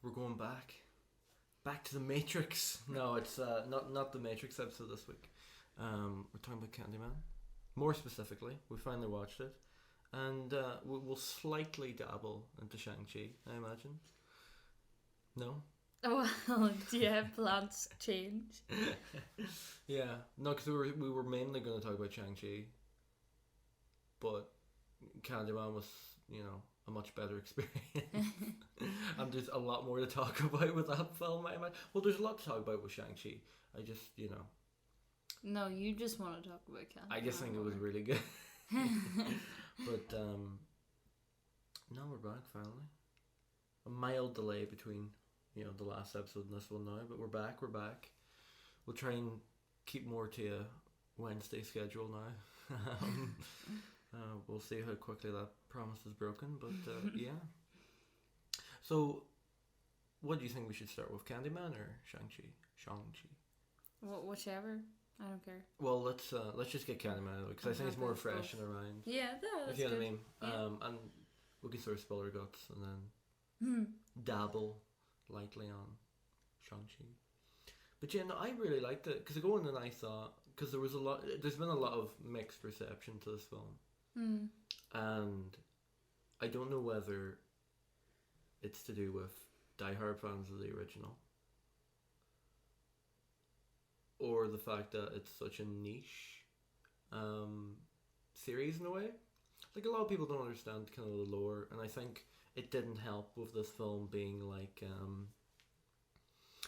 we're going back to the Matrix. No, it's not the Matrix episode this week. We're talking about Candyman. More specifically, we finally watched it, and we'll slightly dabble into Shang-Chi, I imagine. No? Oh, well, do you have plans change? Yeah, no, because we were mainly going to talk about Shang-Chi, but Candyman was, a much better experience. And there's a lot more to talk about with that film, I imagine. Well, there's a lot to talk about with Shang-Chi. I just, No, you just want to talk about Candyman. I just think it was really good. But, no, we're back finally. A mild delay between, the last episode and this one now, but we're back. We'll try and keep more to a Wednesday schedule now. We'll see how quickly that promise is broken, but yeah. So, what do you think we should start with, Candyman or Shang-Chi? Whichever. I don't care. Well, let's just get Candyman out of it, because I think it's more fresh in our mind. Yeah, that's if you know good. what I mean. Yeah. And we can sort of spill our guts and then dabble lightly on Shang-Chi. But yeah, no, I really liked it, because going in I thought, because there's been a lot of mixed reception to this film, and I don't know whether it's to do with diehard fans of the original, or the fact that it's such a niche series in a way. Like, a lot of people don't understand kind of the lore, and I think it didn't help with this film being like,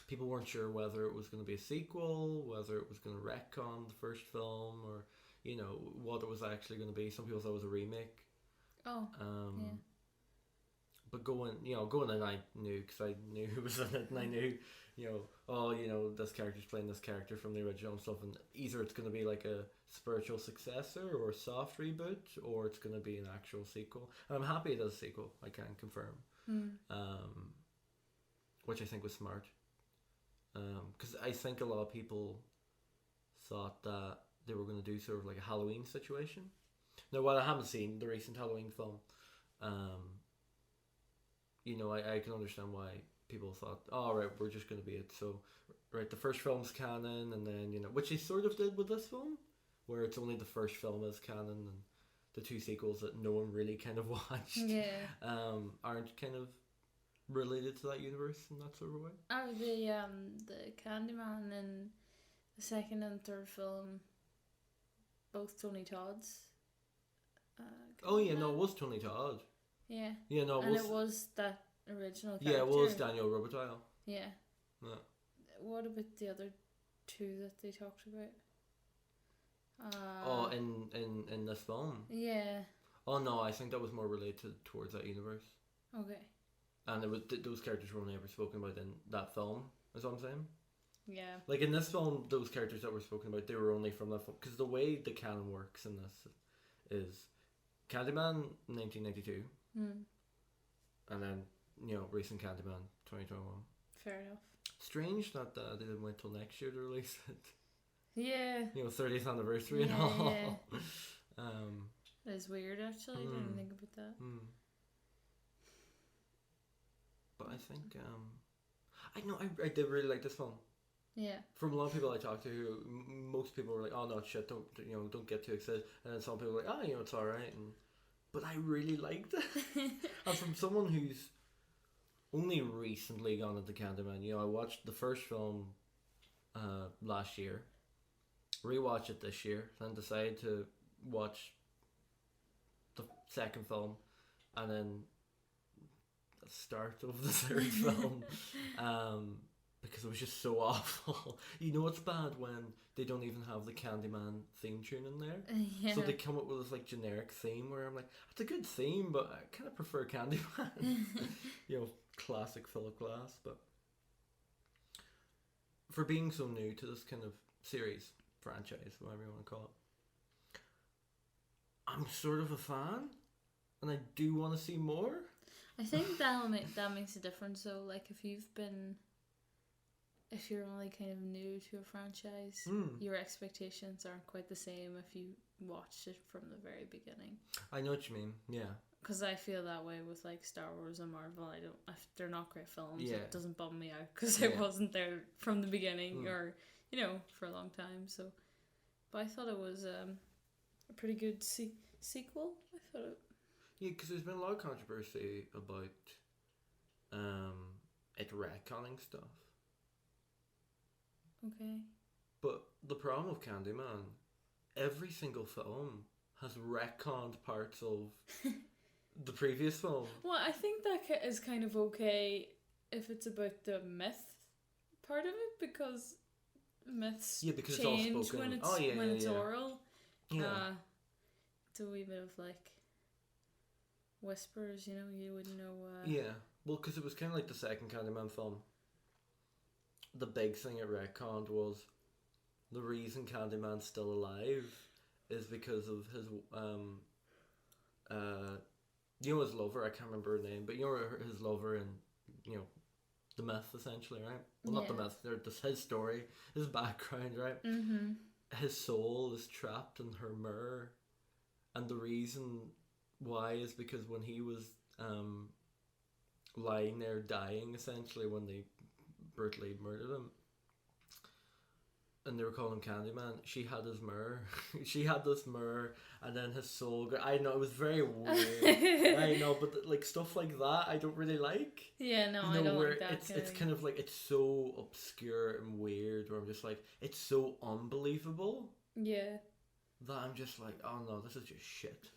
people weren't sure whether it was going to be a sequel, whether it was going to retcon the first film, or what it was actually going to be. Some people thought it was a remake. Oh, yeah. But going in, I knew, because I knew who was in it, and I knew, this character's playing this character from the original and stuff, and either it's going to be like a spiritual successor or a soft reboot, or it's going to be an actual sequel. And I'm happy it is a sequel, I can confirm. Which I think was smart. Because I think a lot of people thought that they were going to do sort of like a Halloween situation. Now, while I haven't seen the recent Halloween film, I can understand why people thought, oh, right, we're just going to be it. So, right, the first film's canon, and then, which they sort of did with this film, where it's only the first film is canon, and the two sequels that no one really kind of watched aren't kind of related to that universe in that sort of way. Are the Candyman and the second and third film both Tony Todd's? Oh yeah, no, it was Tony Todd. Yeah. Yeah, no, it was that original character. Yeah, it was Daniel Robitaille. Yeah. Yeah. What about the other two that they talked Oh, about? in this film? Yeah. Oh no, I think that was more related towards that universe. Okay. And it was those characters were only ever spoken about in that film, is what I'm saying. Yeah. Like, in this film, those characters that were spoken about, they were only from that film. Because the way the canon works in this is Candyman 1992, and then, recent Candyman 2021. Fair enough. Strange that they didn't wait till next year to release it. Yeah. 30th anniversary and all. Yeah. It's weird, actually. I didn't think about that. But I think, I did really like this film. Yeah. From a lot of people I talked to, who most people were like, "Oh no, shit! Don't get too excited." And then some people were like, "Oh, it's all right." But I really liked it. And from someone who's only recently gone into Candyman, I watched the first film last year, rewatched it this year, then decided to watch the second film, and then the start of the third film. Because it was just so awful. It's bad when they don't even have the Candyman theme tune in there. Yeah. So they come up with this like generic theme where I'm like, it's a good theme, but I kind of prefer Candyman. Classic Philip Glass. But for being so new to this kind of series, franchise, whatever you want to call it, I'm sort of a fan, and I do want to see more. I think that makes a difference. So, like, if you're only kind of new to a franchise, your expectations aren't quite the same if you watched it from the very beginning. I know what you mean, yeah. because I feel that way with like Star Wars and Marvel. I don't. If they're not great films, Yeah. it doesn't bum me out because Yeah. I wasn't there from the beginning or for a long time. So, but I thought it was a pretty good sequel. I thought it. Yeah, because there's been a lot of controversy about it retconning stuff. Okay. But the problem with Candyman, every single film has retconned parts of the previous film. Well, I think that is kind of okay if it's about the myth part of it, because myths Because change it's all spoken. when it's when it's yeah. oral. Yeah. It's a wee bit of like whispers, you wouldn't know. Yeah. Well, because it was kind of like the second Candyman film. The big thing at retconned was the reason Candyman's still alive is because of his his lover. I can't remember her name, but his lover and the myth essentially, right? Well, not the myth. Just his story, his background, right? Mm-hmm. His soul is trapped in her mirror, and the reason why is because when he was lying there dying, essentially, when they brutally murdered him, and they were calling him Candyman, she had his mirror. She had this mirror, and then his soul. I know, it was very weird. I know, but like stuff like that, I don't really like. Yeah, no, I don't where like that. It's kind of like, it's so obscure and weird. Where I'm just like, it's so unbelievable. Yeah. That I'm just like, oh no, this is just shit.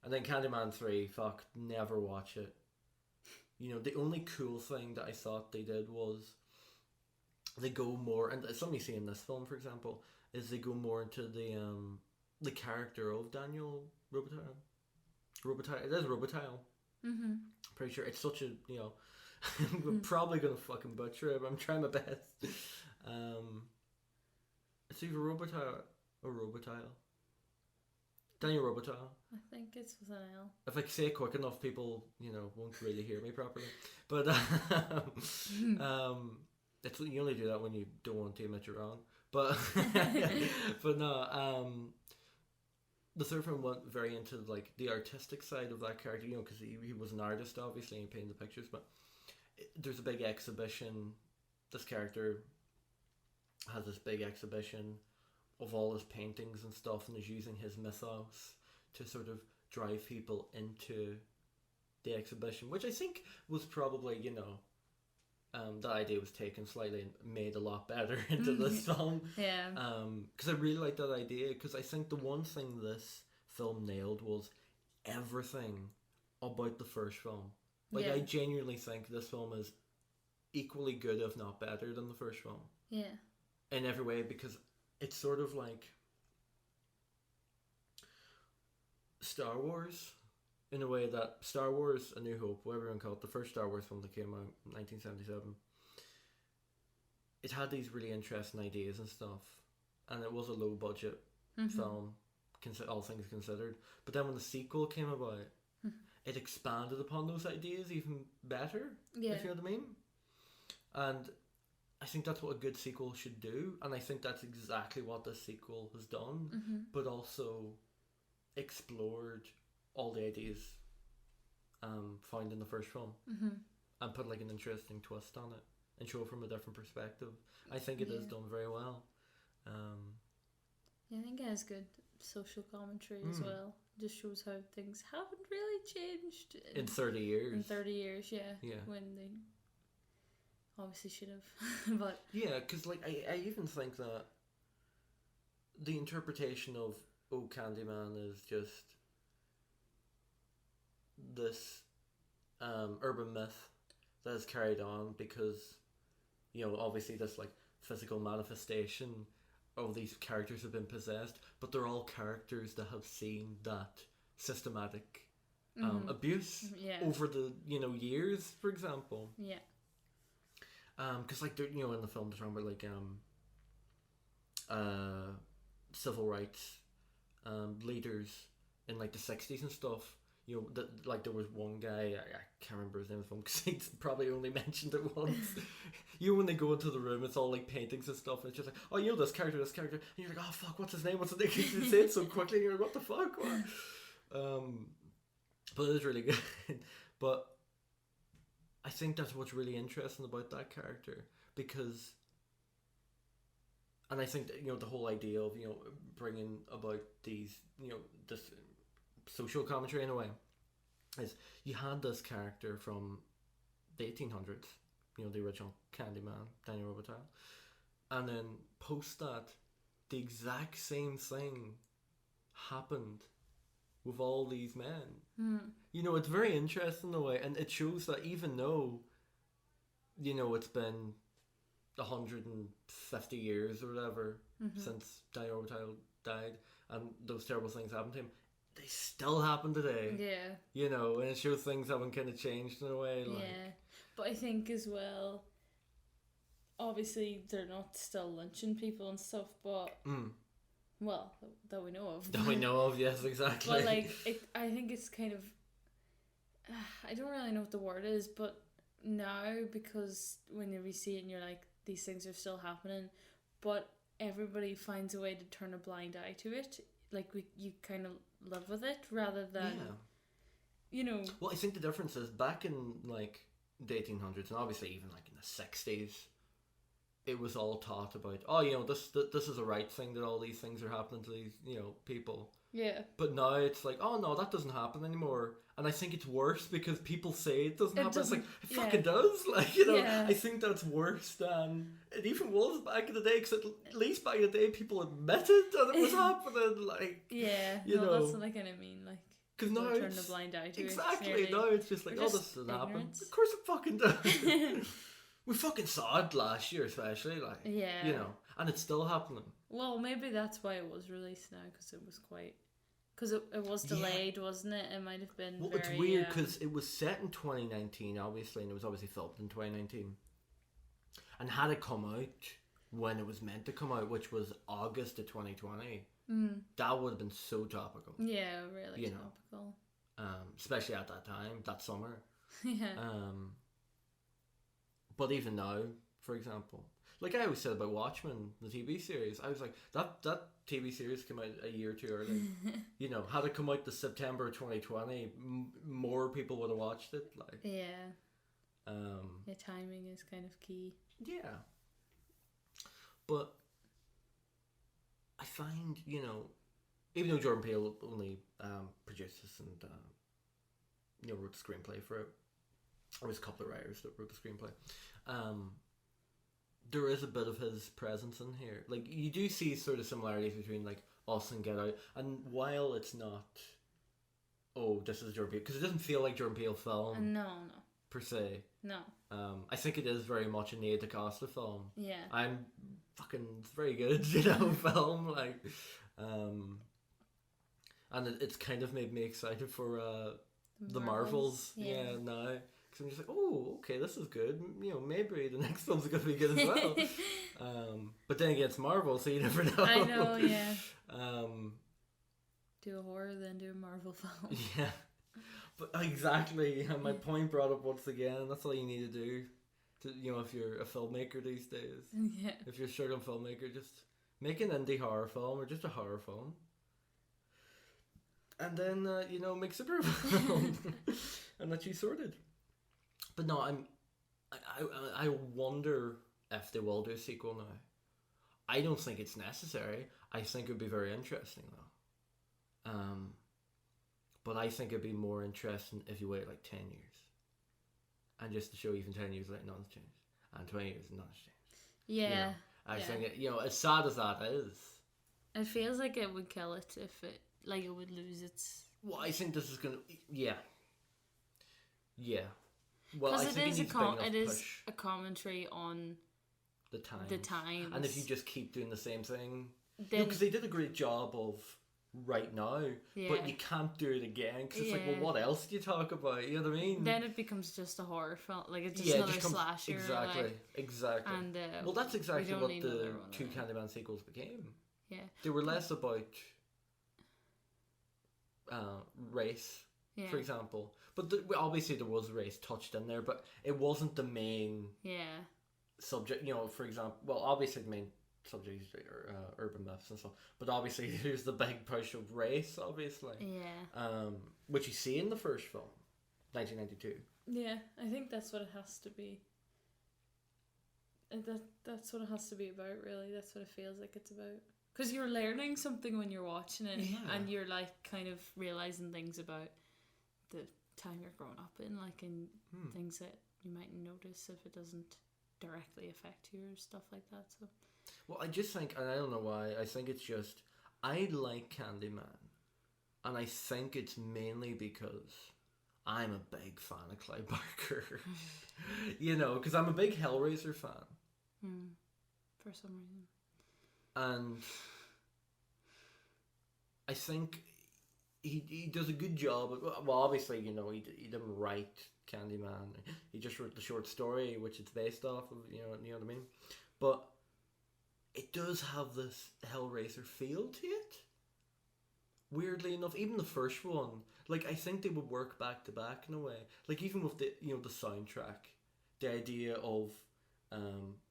And then Candyman 3, fuck, never watch it. The only cool thing that I thought they did was they go more, and something you see in this film, for example, is they go more into the character of Daniel Robitaille. It is Robitaille. Mm-hmm. Pretty sure it's such a I'm probably gonna fucking butcher it, but I'm trying my best. It's either Robitaille or Robitaille. Daniel Robitaille. I think it's with an L. If I say it quick enough, people won't really hear me properly. But it's you only do that when you don't want to admit you're wrong. But but no, the third film went very into like the artistic side of that character, because he was an artist obviously and he painted the pictures. But there's a big exhibition. This character has this big exhibition of all his paintings and stuff, and is using his mythos to sort of drive people into the exhibition, which I think was probably the idea was taken slightly and made a lot better into this film. Yeah. Because I really like that idea, because I think the one thing this film nailed was everything about the first film. Like, I genuinely think this film is equally good, if not better, than the first film. Yeah. In every way, because it's sort of like Star Wars, in a way that Star Wars A New Hope, whatever you call it, the first Star Wars film that came out in 1977, it had these really interesting ideas and stuff, and it was a low budget film, all things considered. But then when the sequel came about, it expanded upon those ideas even better, if you know what I mean. And I think that's what a good sequel should do, and I think that's exactly what this sequel has done, but also explored all the ideas found in the first film, and put like an interesting twist on it and show it from a different perspective. I think it is done very well. I think it has good social commentary as well. Just shows how things haven't really changed in 30 years. In 30 years, yeah. When they obviously should have. But yeah, because like I even think that the interpretation of Candyman is just this urban myth that is carried on because obviously this like physical manifestation of these characters have been possessed, but they're all characters that have seen that systematic abuse over the years, for example. Because like in the film they're talking about like civil rights leaders in like the 60s and stuff. Like there was one guy, I can't remember his name from because he's probably only mentioned it once. When they go into the room, it's all like paintings and stuff, and it's just like, oh, this character, and you're like, oh fuck, what's his name? You say it so quickly, and you're like, what the fuck? But it is really good. But I think that's what's really interesting about that character, because, and I think that, the whole idea of, bringing about these, this social commentary in a way, is you had this character from the 1800s, the original Candyman, Daniel Robital, and then post that, the exact same thing happened with all these men. It's very interesting in a way, and it shows that even though, it's been 150 years or whatever since Daniel Robital died, and those terrible things happened to him, they still happen today. Yeah. And it shows things haven't kind of changed in a way. Like, yeah. But I think as well, obviously they're not still lynching people and stuff, but well, that we know of. That we know of, yes, exactly. But like, I think it's kind of, I don't really know what the word is, but now, because whenever you see it and you're like, these things are still happening, but everybody finds a way to turn a blind eye to it. Like, you kind of live with it rather than, Well, I think the difference is back in like the 1800s, and obviously even like in the 60s, it was all taught about, this is a right thing, that all these things are happening to these, people. Yeah. But now it's like, oh no, that doesn't happen anymore. And I think it's worse because people say it doesn't happen. It's like, it fucking does. Like, I think that's worse than it even was back in the day, because at least back in the day people admitted that it was happening. Like, that's what I kind of mean. Like, because now turn a blind eye to exactly. it. Now it's just like, this doesn't happen. Of course it fucking does. We fucking saw it last year, especially, like, and it's still happening. Well, maybe that's why it was released now, because it was quite, because it was delayed, wasn't it? It might have been. Well, it's weird because it was set in 2019, obviously, and it was obviously filmed in 2019. And had it come out when it was meant to come out, which was August of 2020, that would have been so topical. Yeah, really topical. Especially at that time, that summer. Yeah. But even now, for example, like I always said about Watchmen, the TV series, I was like, that TV series came out a year too early. Had it come out the September 2020, more people would have watched it. Like, timing is kind of key. Yeah. But I find, even though Jordan Peele only produced this and wrote the screenplay for it, or was a couple of writers that wrote the screenplay, there is a bit of his presence in here. Like, you do see sort of similarities between like Us and Get Out, and while it's not, this is Jordan Peele, because it doesn't feel like Jordan Peele film. No. Per se. No. I think it is very much a Nia DaCosta film. Yeah. It's very good, film, like, and it's kind of made me excited for the Marvels. Now. Because I'm just like, okay, this is good. Maybe the next film's going to be good as well. But then again, it's Marvel, so you never know. I know, yeah. Do a horror, then do a Marvel film. Yeah. But exactly, and my point brought up once again. That's all you need to do. If you're a filmmaker these days. Yeah. If you're a struggling filmmaker, just make an indie horror film or just a horror film. And then, make superhero film. And that's you sorted. But no, I wonder if they will do a sequel now. I don't think it's necessary. I think it would be very interesting though. But I think it'd be more interesting if you wait like 10 years. And just to show even 10 years later, nothing's changed. And 20 years, nothing's changed. Yeah. I think as sad as that is. It feels like it would kill it if it would lose its. Well, I think this is gonna. Yeah. Well, I think it is a commentary on the times. And if you just keep doing the same thing, because they did a great job of right now, but you can't do it again because it's like, well, what else do you talk about? You know what I mean? Then it becomes just a horror film, like it's just another slasher. Exactly. And well, that's exactly what the two Candyman sequels became. Yeah, they were less about race, for example, but obviously there was race touched in there, but it wasn't the main subject. For example, well, obviously the main subjects or urban myths and stuff. But obviously, there's the big push of race, obviously. Yeah. Which you see in the first film, 1992. Yeah, I think that's what it has to be. That's what it has to be about, really. That's what it feels like it's about. Because you're learning something when you're watching it, and you're like kind of realizing things about the time you're growing up in, like in things that you might notice if it doesn't directly affect you or stuff like that. So, well, I just think, and I don't know why, I think it's just I like Candyman, and I think it's mainly because I'm a big fan of Clive Barker. You know, because I'm a big Hellraiser fan. For some reason. And I think he does a good job. Well, obviously, you know, he didn't write Candyman. He just wrote the short story, which it's based off of, you know what I mean? But it does have this Hellraiser feel to it. Weirdly enough, even the first one, like, I think they would work back to back in a way. Like, even with the, you know, the soundtrack, the idea of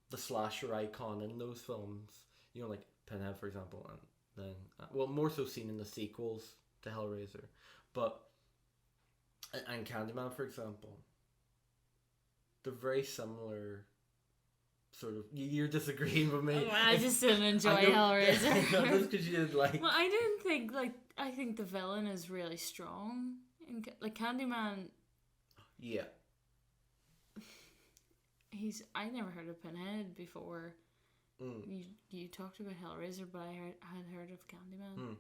the slasher icon in those films, you know, like Pinhead, for example, and then, well, more so seen in the sequels to Hellraiser, but, and Candyman, for example, they're very similar, sort of. You're disagreeing with me. Oh, I just didn't enjoy Hellraiser. Just because you didn't like. Well, I didn't think, like, I think the villain is really strong. Like, Candyman. Yeah. I never heard of Pinhead before. You talked about Hellraiser, but I had heard of Candyman.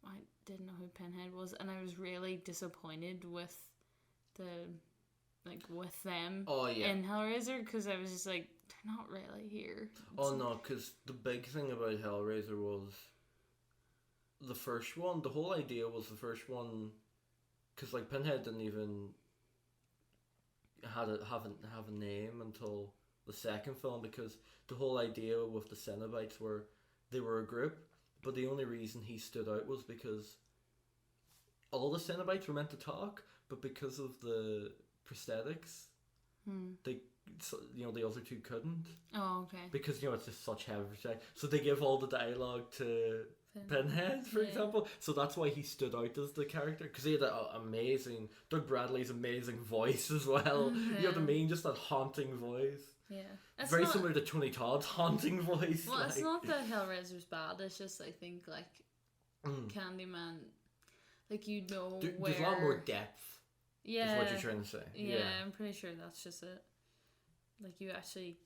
I didn't know who Pinhead was, and I was really disappointed with with them in Hellraiser, because I was just like, they're not really here. Oh no, because the big thing about Hellraiser was the first one. The whole idea was the first one, because like Pinhead didn't even have a name until the second film, because the whole idea with the Cenobites were they were a group, but the only reason he stood out was because all the Cenobites were meant to talk, but because of the prosthetics, they, you know, the other two couldn't. Oh, okay. Because, you know, it's just such heavy prosthetics. So they give all the dialogue to Pinhead, for example. So that's why he stood out as the character, because he had an amazing, Doug Bradley's amazing voice as well. You know what I mean? Just that haunting voice. Yeah. It's very similar to Tony Todd's haunting voice. Well, it's not that Hellraiser's bad. It's just, I think, like, Candyman, like, you know, there's a lot more depth. Yeah. Is what you're trying to say. Yeah, I'm pretty sure that's just it. Like, you actually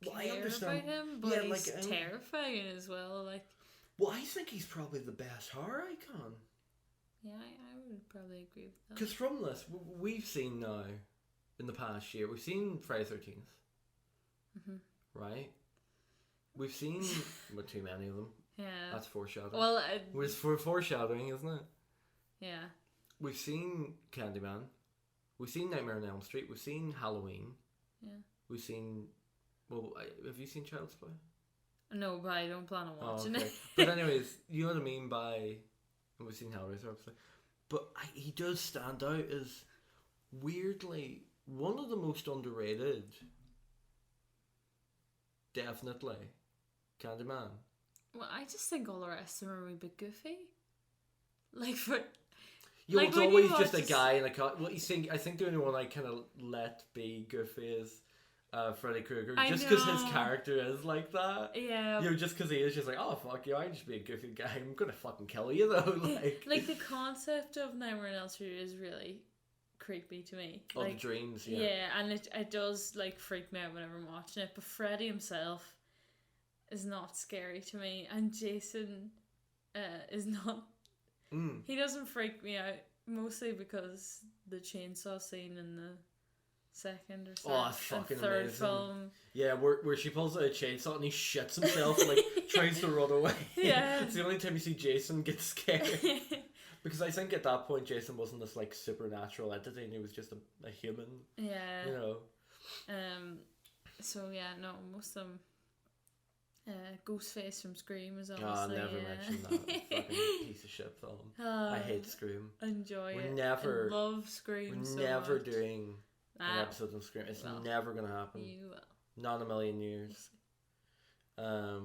care about him, but he's like, terrifying as well. Like, well, I think he's probably the best horror icon. Yeah, I would probably agree with that. Because from this, we've seen now, in the past year, we've seen Friday the 13th. Right? We've seen, but too many of them. Yeah. That's foreshadowing. Well, it's foreshadowing, isn't it? Yeah. We've seen Candyman. We've seen Nightmare on Elm Street. We've seen Halloween. Yeah. We've seen... Well, have you seen Child's Play? No, but I don't plan on watching it. But anyways, you know what I mean by... We've seen Hellraiser, obviously. But he does stand out as, weirdly, one of the most underrated. Definitely. Candyman. Well, I just think all the rest of them are a bit goofy. Like, for... Yeah, like, it's always just a guy in a car. Well, I think the only one I kind of let be goofy is Freddy Krueger. Just because his character is like that. Yeah. You know, just because he is just like, oh, fuck you, I just be a goofy guy. I'm going to fucking kill you, though. Like, the concept of Nightmare on Elm Street is really creepy to me. Oh, like, the dreams, yeah. Yeah, and it does, like, freak me out whenever I'm watching it. But Freddy himself is not scary to me. And Jason is not... He doesn't freak me out, mostly because the chainsaw scene in the second or third amazing. Film. Yeah, where she pulls out a chainsaw and he shits himself and like tries to run away. Yeah. It's the only time you see Jason get scared. Because I think at that point Jason wasn't this like supernatural entity and he was just a human. Yeah. You know. So yeah, no, most of them. Ghostface from Scream is obviously. Oh, never mentioned that. Fucking piece of shit film. I hate Scream. Enjoy it. I love Scream. We're never doing an episode of Scream. It's never gonna happen. You will. Not in a million years. But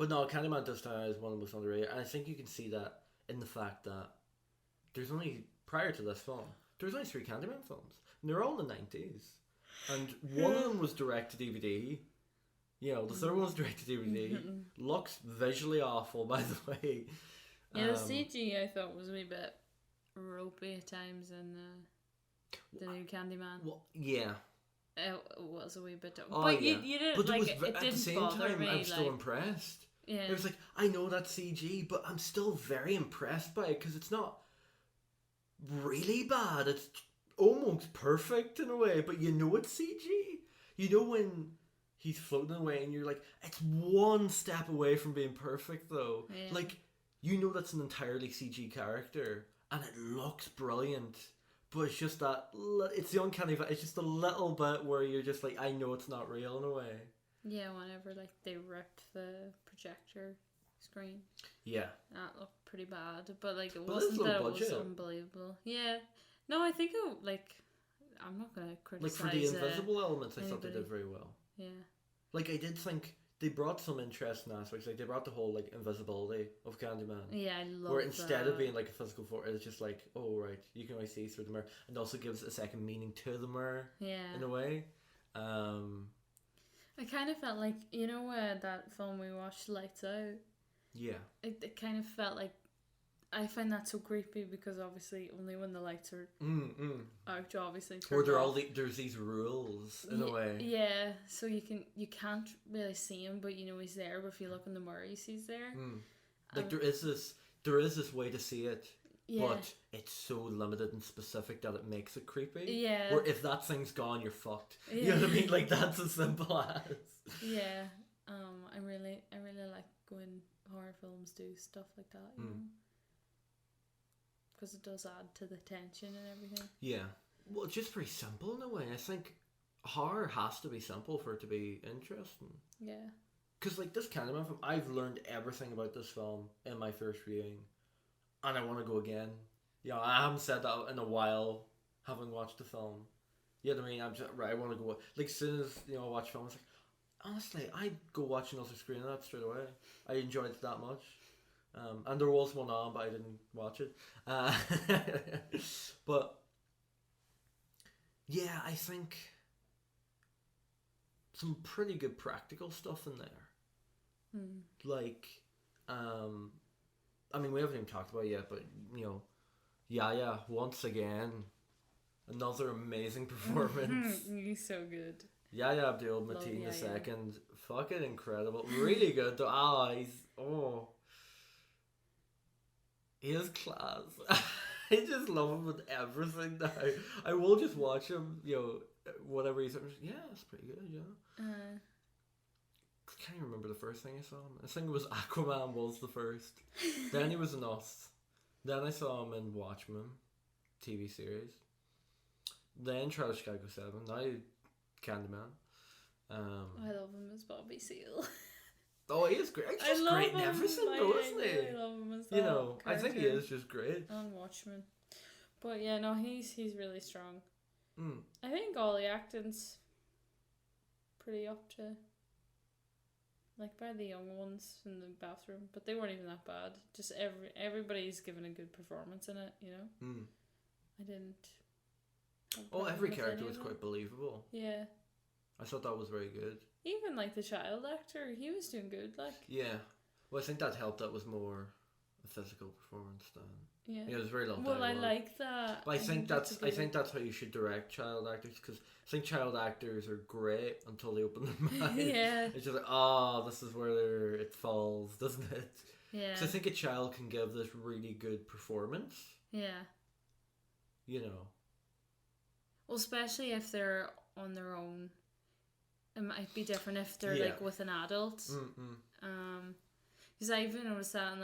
no, Candyman this time is one of the most underrated, and I think you can see that in the fact that there's only, prior to this film, there's only 3 Candyman films, and they're all in the 90s, and one of them was direct to DVD. You know, the third one was direct to DVD. Looks visually awful, by the way. Yeah, the CG I thought was a wee bit ropey at times in the new Candyman. Well, yeah. It was a wee bit. Oh, but yeah. you didn't, but like, was, it at didn't the same bother time, me. I'm still like, impressed. yeah. It was like, I know that's CG, but I'm still very impressed by it because it's not really bad. It's almost perfect in a way, but you know it's CG. You know when he's floating away and you're like, it's one step away from being perfect though. Yeah. Like, you know that's an entirely CG character and it looks brilliant. But it's just that, it's the uncanny, it's just a little bit where you're just like, I know it's not real in a way. Yeah, whenever like they ripped the projector screen. Yeah. That looked pretty bad, but like it But wasn't that budget. it was unbelievable. Yeah. No, I think it, like, I'm not going to criticize Like for the invisible elements, I thought they did very well. Yeah. Like I did think they brought some interesting aspects. Like they brought the whole like invisibility of Candyman. Yeah, I love where instead that. of being like a physical force, it's just like, oh right, you can only see through the mirror, and also gives a second meaning to the mirror. Yeah. In a way. I kind of felt like, you know, that film we watched, Lights Out. Yeah. It kind of felt like, I find that so creepy because obviously only when the lights are out, obviously. Or there's these rules in a way. Yeah, so you can't really see him, but you know he's there. But if you look in the mirror, you see he's there. Like there is this way to see it, yeah. but it's so limited and specific that it makes it creepy. Yeah. Where if that thing's gone, you're fucked. Yeah. You know what I mean? Like that's as simple as. Yeah. I really like when horror films do stuff like that. You know? Because it does add to the tension and everything. Yeah. Well, it's just very simple in a way. I think horror has to be simple for it to be interesting. Yeah. Because, like, this Candyman film, I've learned everything about this film in my first viewing. And I want to go again. You know, I haven't said that in a while, having watched the film. You know what I mean? I'm just, right, I want to go. Like, as soon as, you know, I watch film, I was like, honestly, I'd go watch another screen of that straight away. I enjoyed it that much. And there was one on, but I didn't watch it. But yeah, I think some pretty good practical stuff in there. Like, I mean, we haven't even talked about it yet, but you know, Yaya once again, another amazing performance. He's so good. Yaya Abdul-Mateen the second, fucking incredible, really good though. He is class. I just love him with everything now. I will just watch him, you know, whatever he's. Yeah, it's pretty good, yeah. I can't even remember the first thing I saw him. I think it was Aquaman was the first. Then he was in Us. Then I saw him in Watchmen, TV series. Then Trial of Chicago 7. Now Candyman. I love him as Bobby Seale. Oh, he is great. He's just great in everything, though, isn't he? I really love him as that. You know, character. I think he is just great. On Watchmen. But yeah, no, he's really strong. I think all the acting's pretty up to, like, by the young ones in the bathroom, but they weren't even that bad. Just everybody's given a good performance in it, you know. I didn't. Every character was quite believable. Yeah. I thought that was very good. Even like the child actor, he was doing good. Like. Yeah. Well, I think that helped. That was more a physical performance than. Yeah. Yeah, it was very long. Well, I like that. But I think that's how you should direct child actors, because I think child actors are great until they open their mouth. Yeah. It's just like, this is where it falls, doesn't it? Yeah. Because I think a child can give this really good performance. Yeah. You know. Well, especially if they're on their own. It might be different if they're like with an adult. Because I even noticed that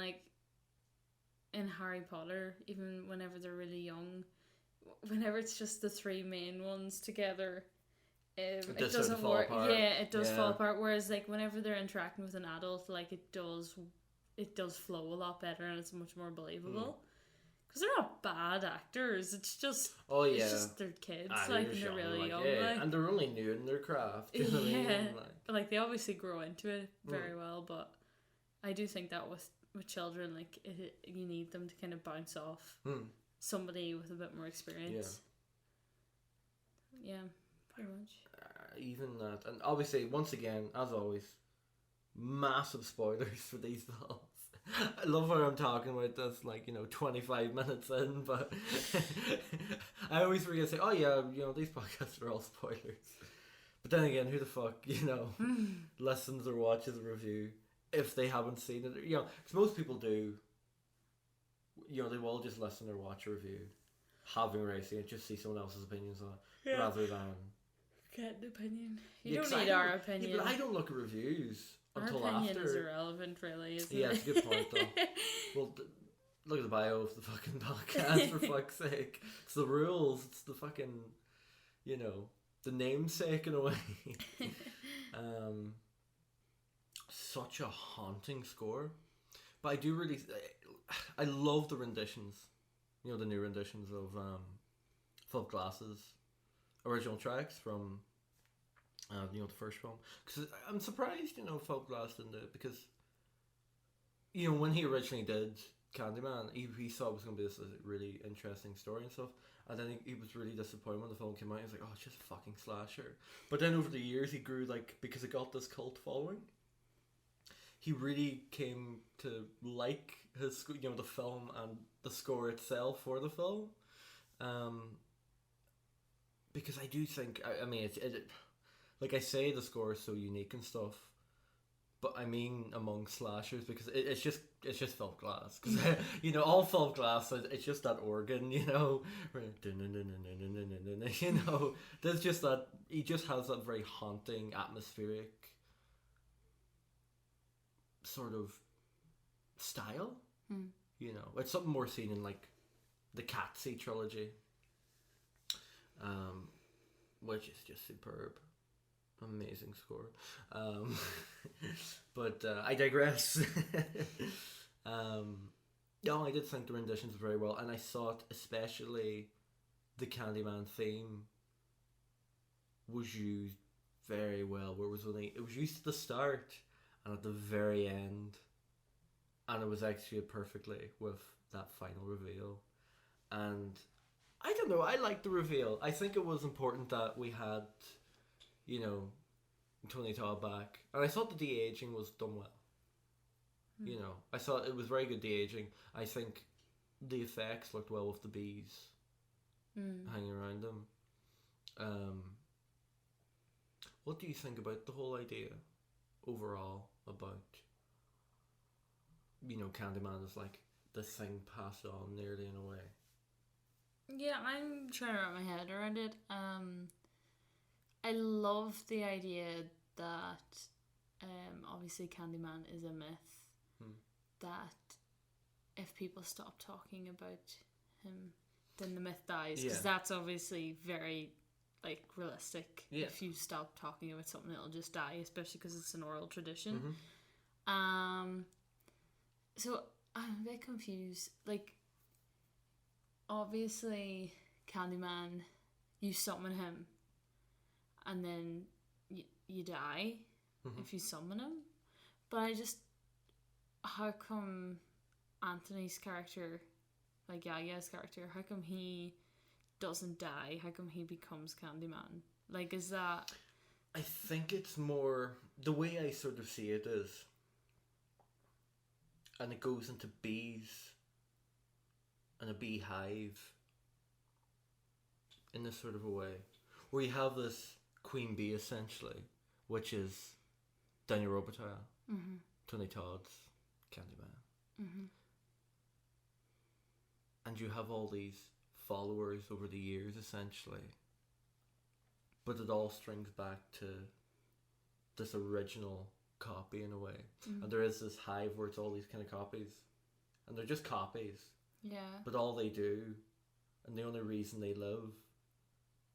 in Harry Potter, even whenever they're really young, whenever it's just the 3 main ones together, it doesn't work. Yeah, it does fall apart. Whereas like whenever they're interacting with an adult, like it does flow a lot better and it's much more believable. Because they're not bad actors. It's just Oh yeah, it's just they're kids, they're like, just and they're really like, young, yeah, like. and they're only new in their craft. You know what I mean? Like they obviously grow into it very well, but I do think that with children, like you need them to kind of bounce off somebody with a bit more experience. Yeah, pretty much. Even that, and obviously, once again, as always, massive spoilers for these films. I love how I'm talking about this, 25 minutes in, but I always forget to say, oh yeah, these podcasts are all spoilers. But then again, who the fuck, listens or watches a review if they haven't seen it? Because most people do, they will just listen or watch a review, having already seen it, just see someone else's opinions on it, rather than... Get an opinion. You don't need our opinion. Yeah, but I don't look at reviews until our opinion after. Is irrelevant, really, isn't it? Yeah, it's a good point, though. Well, look at the bio of the fucking podcast, for fuck's sake. It's the rules. It's the fucking, the namesake in a way. Such a haunting score. But I do really... I love the renditions. The new renditions of Philip Glass's original tracks from the first film, because I'm surprised Philip Glass didn't do it, because when he originally did Candyman, he thought it was going to be this really interesting story and stuff, and then he was really disappointed when the film came out. He was like, oh, it's just a fucking slasher. But then over the years he grew, because it got this cult following, he really came to like his the film and the score itself for the film. Because I do think, I mean, it like I say, the score is so unique and stuff, but I mean among slashers, because it's just Philip Glass, because all Philip Glass, it's just that organ, there's just that, he just has that very haunting, atmospheric sort of style. It's something more seen in the Catsy trilogy, which is just superb. Amazing score. But I digress. No, I did think the renditions very well, and I thought especially the Candyman theme was used very well, where it was used at the start and at the very end, and it was executed perfectly with that final reveal. And I don't know, I liked the reveal. I think it was important that we had, Tony Todd back. And I thought the de-aging was done well. I thought it was very good de-aging. I think the effects looked well with the bees hanging around them. What do you think about the whole idea overall about, Candyman is this thing passed on nearly in a way? Yeah, I'm trying to wrap my head around it. I love the idea that obviously Candyman is a myth, that if people stop talking about him, then the myth dies, because that's obviously very realistic. If you stop talking about something, it'll just die, especially because it's an oral tradition. So I'm a bit confused. Obviously Candyman, you summon him and then you die if you summon him, but how come Anthony's character, Yaya's character, how come he doesn't die? How come he becomes Candyman? Is that... I think it's more, the way I sort of see it is, and it goes into bees and a beehive in this sort of a way, where you have this queen bee essentially, which is Daniel Robitaille, Tony Todd's Candyman, and you have all these followers over the years essentially, but it all strings back to this original copy in a way, and there is this hive where it's all these kind of copies, and they're just copies. But all they do, and the only reason they live,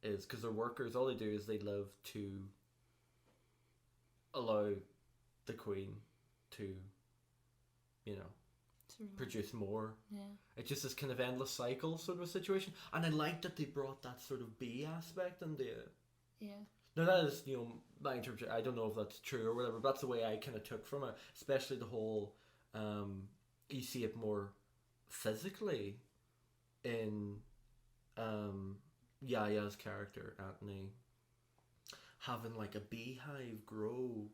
is because they're workers. All they do is they live to allow the queen to, produce more. Yeah. It's just this kind of endless cycle sort of situation, and I like that they brought that sort of B aspect into it. Yeah. Now that is, my interpretation. I don't know if that's true or whatever, but that's the way I kind of took from it. Especially the whole, you see it more physically in Yaya's character, Anthony, having like a beehive grow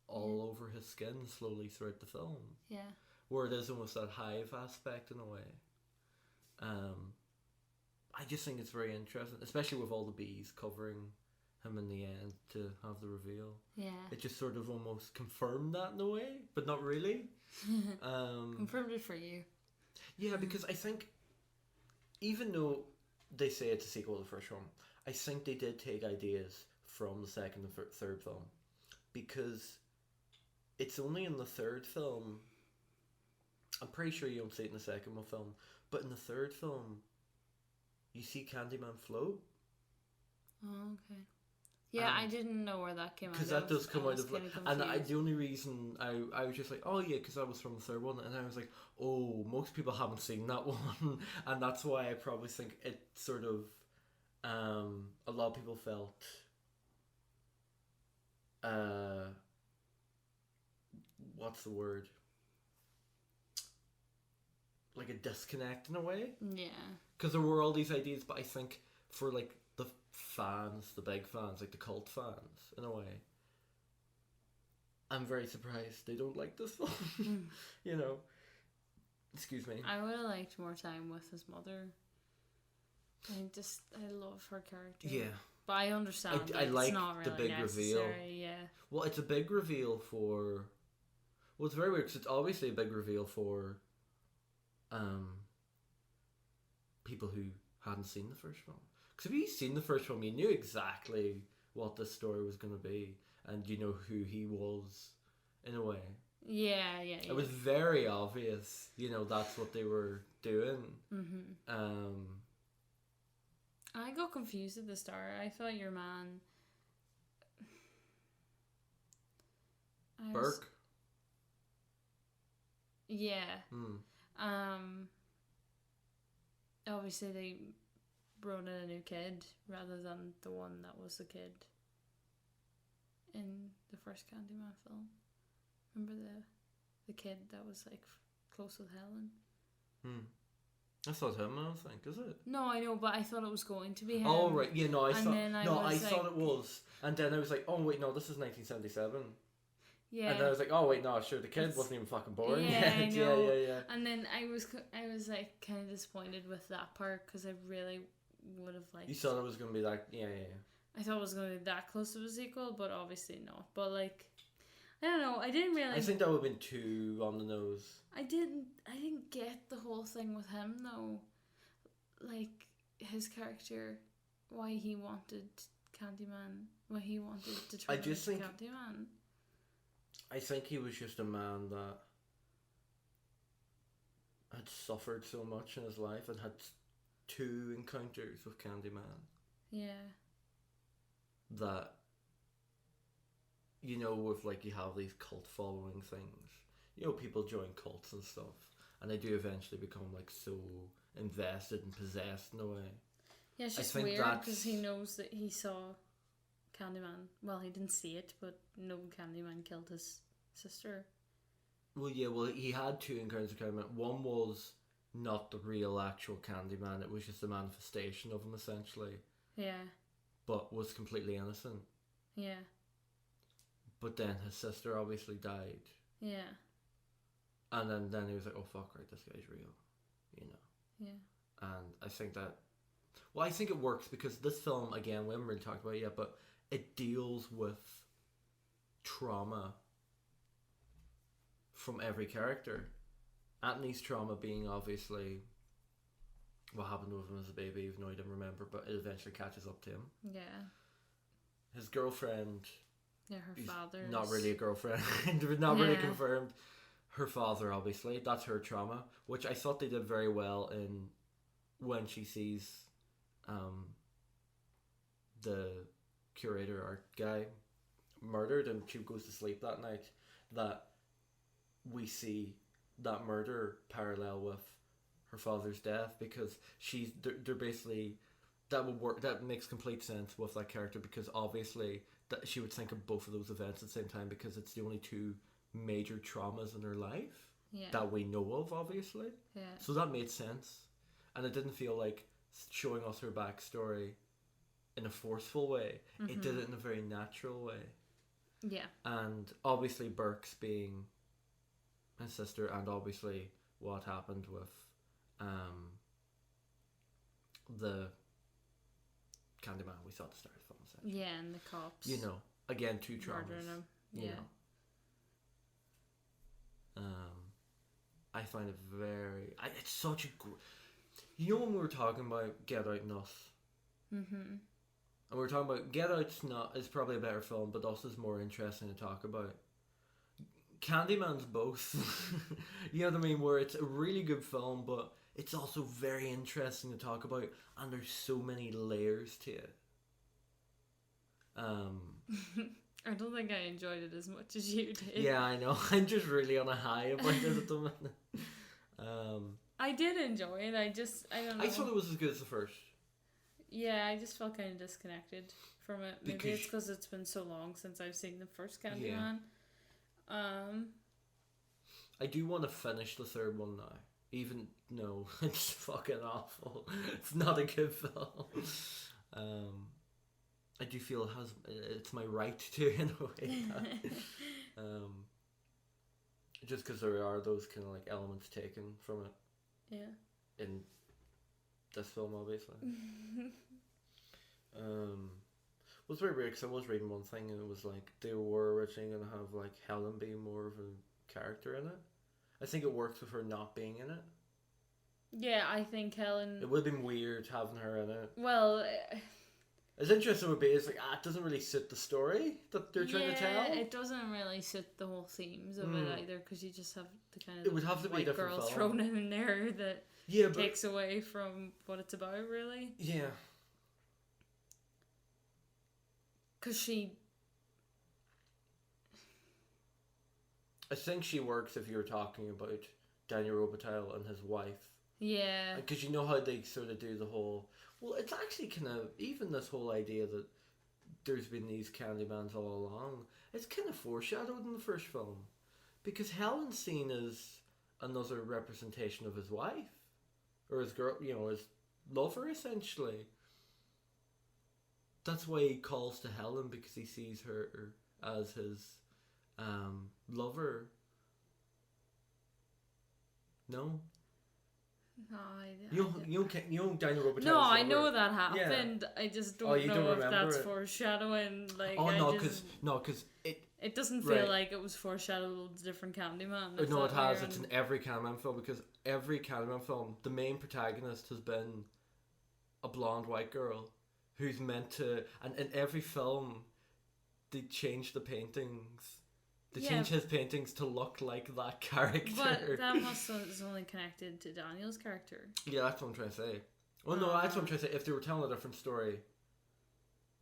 all over his skin slowly throughout the film. Yeah. Where it is almost that hive aspect in a way. I just think it's very interesting, especially with all the bees covering him in the end to have the reveal. Yeah. It just sort of almost confirmed that in a way, but not really. Confirmed it for you. Yeah, because I think, even though they say it's a sequel to the first one, I think they did take ideas from the second and third film, because it's only in the third film. I'm pretty sure you don't see it in the second film, but in the third film, you see Candyman float. Oh, okay. Yeah, I didn't know where that came out of. Because that does come out of... And confused. the only reason I was just like, oh yeah, because that was from the third one. And I was like, oh, most people haven't seen that one. And that's why I probably think it sort of... a lot of people felt... what's the word? Like a disconnect in a way. Yeah. Because there were all these ideas, but I think for like the fans, the big fans, like the cult fans, in a way, I'm very surprised they don't like this film. Excuse me. I would have liked more time with his mother. I love her character. Yeah. But I understand I like it's not really the big necessary, reveal. Yeah. Well, it's a big reveal for... Well, it's very weird because it's obviously a big reveal for people who hadn't seen the first film. Because if you'd seen the first film, you knew exactly what this story was going to be, and you know who he was, in a way. Yeah. It was very obvious, that's what they were doing. Mm-hmm. I got confused at the start. I thought your man... Burke? Yeah. Obviously they brought in a new kid rather than the one that was the kid in the first Candyman film. Remember the kid that was like close with Helen? That's not him, I don't think, is it? No, I know, but I thought it was going to be him. Oh right, yeah, no, I thought thought it was, and then I was like, oh wait, no, this is 1977. Yeah. And then I was like, oh wait, no, sure, the kid wasn't even fucking born yet. Yeah. Yeah. And then I was like kind of disappointed with that part because I really would have liked. You thought it was gonna be like, yeah. I thought it was gonna be that close to a sequel, but obviously not. But like, I don't know. I didn't really. I think that would have been too on the nose. I didn't get the whole thing with him though. Like his character, why he wanted Candyman, why he wanted to turn into Candyman. I think he was just a man that had suffered so much in his life and had 2 encounters with Candyman. Yeah. That, with like you have these cult following things. People join cults and stuff. And they do eventually become like so invested and possessed in a way. Yeah, it's just weird because he knows that he saw Candyman. Well, he didn't see it, but no, Candyman killed his sister. Well, yeah, he had 2 encounters with Candyman. One was not the real actual Candyman, it was just a manifestation of him, essentially. Yeah. But was completely innocent. Yeah. But then his sister obviously died. Yeah. And then he was like, oh fuck, right, this guy's real. Yeah. And I think that... Well, I think it works because this film, again, we haven't really talked about it yet, but it deals with trauma from every character. Anthony's trauma being obviously what happened with him as a baby, even though he didn't remember, but it eventually catches up to him. Yeah. His girlfriend... Yeah, her father. Not really a girlfriend. Not really confirmed. Her father, obviously. That's her trauma, which I thought they did very well in when she sees the curator art guy murdered and she goes to sleep that night, that we see that murder parallel with her father's death, because they're basically, that would work, that makes complete sense with that character, because obviously that she would think of both of those events at the same time, because it's the only two major traumas in her life that we know of, obviously. So that made sense, and it didn't feel like showing us her backstory in a forceful way. It did it in a very natural way. And obviously Burke's being his sister, and obviously what happened with the Candyman we saw at the start of the film, essentially. Yeah, and the cops. You know, again, two traumas. Murdering him. You know. I find it very... it's such a... You know when we were talking about Get Out and Us? And we were talking about Get Out's is probably a better film, but Us is more interesting to talk about. Candyman's both. You know what I mean? Where it's a really good film, but it's also very interesting to talk about, and there's so many layers to it. I don't think I enjoyed it as much as you did. Yeah, I know. I'm just really on a high about it at the minute. I did enjoy it. I don't know. I thought it was as good as the first. Yeah, I just felt kind of disconnected from it. Maybe it's because it's been so long since I've seen the first Candyman. I do want to finish the third one now. Even no, it's fucking awful. It's not a good film. I do feel it's my right to, in a way. Just because there are those kind of like elements taken from it. Yeah. In this film, obviously. It was very weird because I was reading one thing and it was like they were originally going to have like Helen be more of a character in it. I think it worked with her not being in it. Yeah, I think Helen... It would have been weird having her in it. Well... As interesting it would be, it's like, it doesn't really suit the story that they're trying to tell. It doesn't really suit the whole themes of it either, because you just have the kind of it would have to be a white different girl film. thrown in there that takes away from what it's about, really. Yeah. Because she... I think she works if you're talking about Daniel Robitaille and his wife. Yeah. Because you know how they sort of do the whole... Well, it's actually kind of... Even this whole idea that there's been these Candymans all along, it's kind of foreshadowed in the first film. Because Helen's seen as another representation of his wife. Or his girl, his lover, essentially. That's why he calls to Helen, because he sees her as his lover. No? No, you don't Daniel Robitaille's No, I lover. know that happened. Yeah. I just don't know if that's foreshadowing. Like, because it doesn't feel like it was foreshadowed with a different Candyman. No, it has. It's in every Candyman film, because every Candyman film, the main protagonist has been a blonde white girl who's meant to. And in every film, they change the paintings. They change his paintings to look like that character. But that is only connected to Daniel's character. Yeah, that's what I'm trying to say. Well, no, that's what I'm trying to say. If they were telling a different story,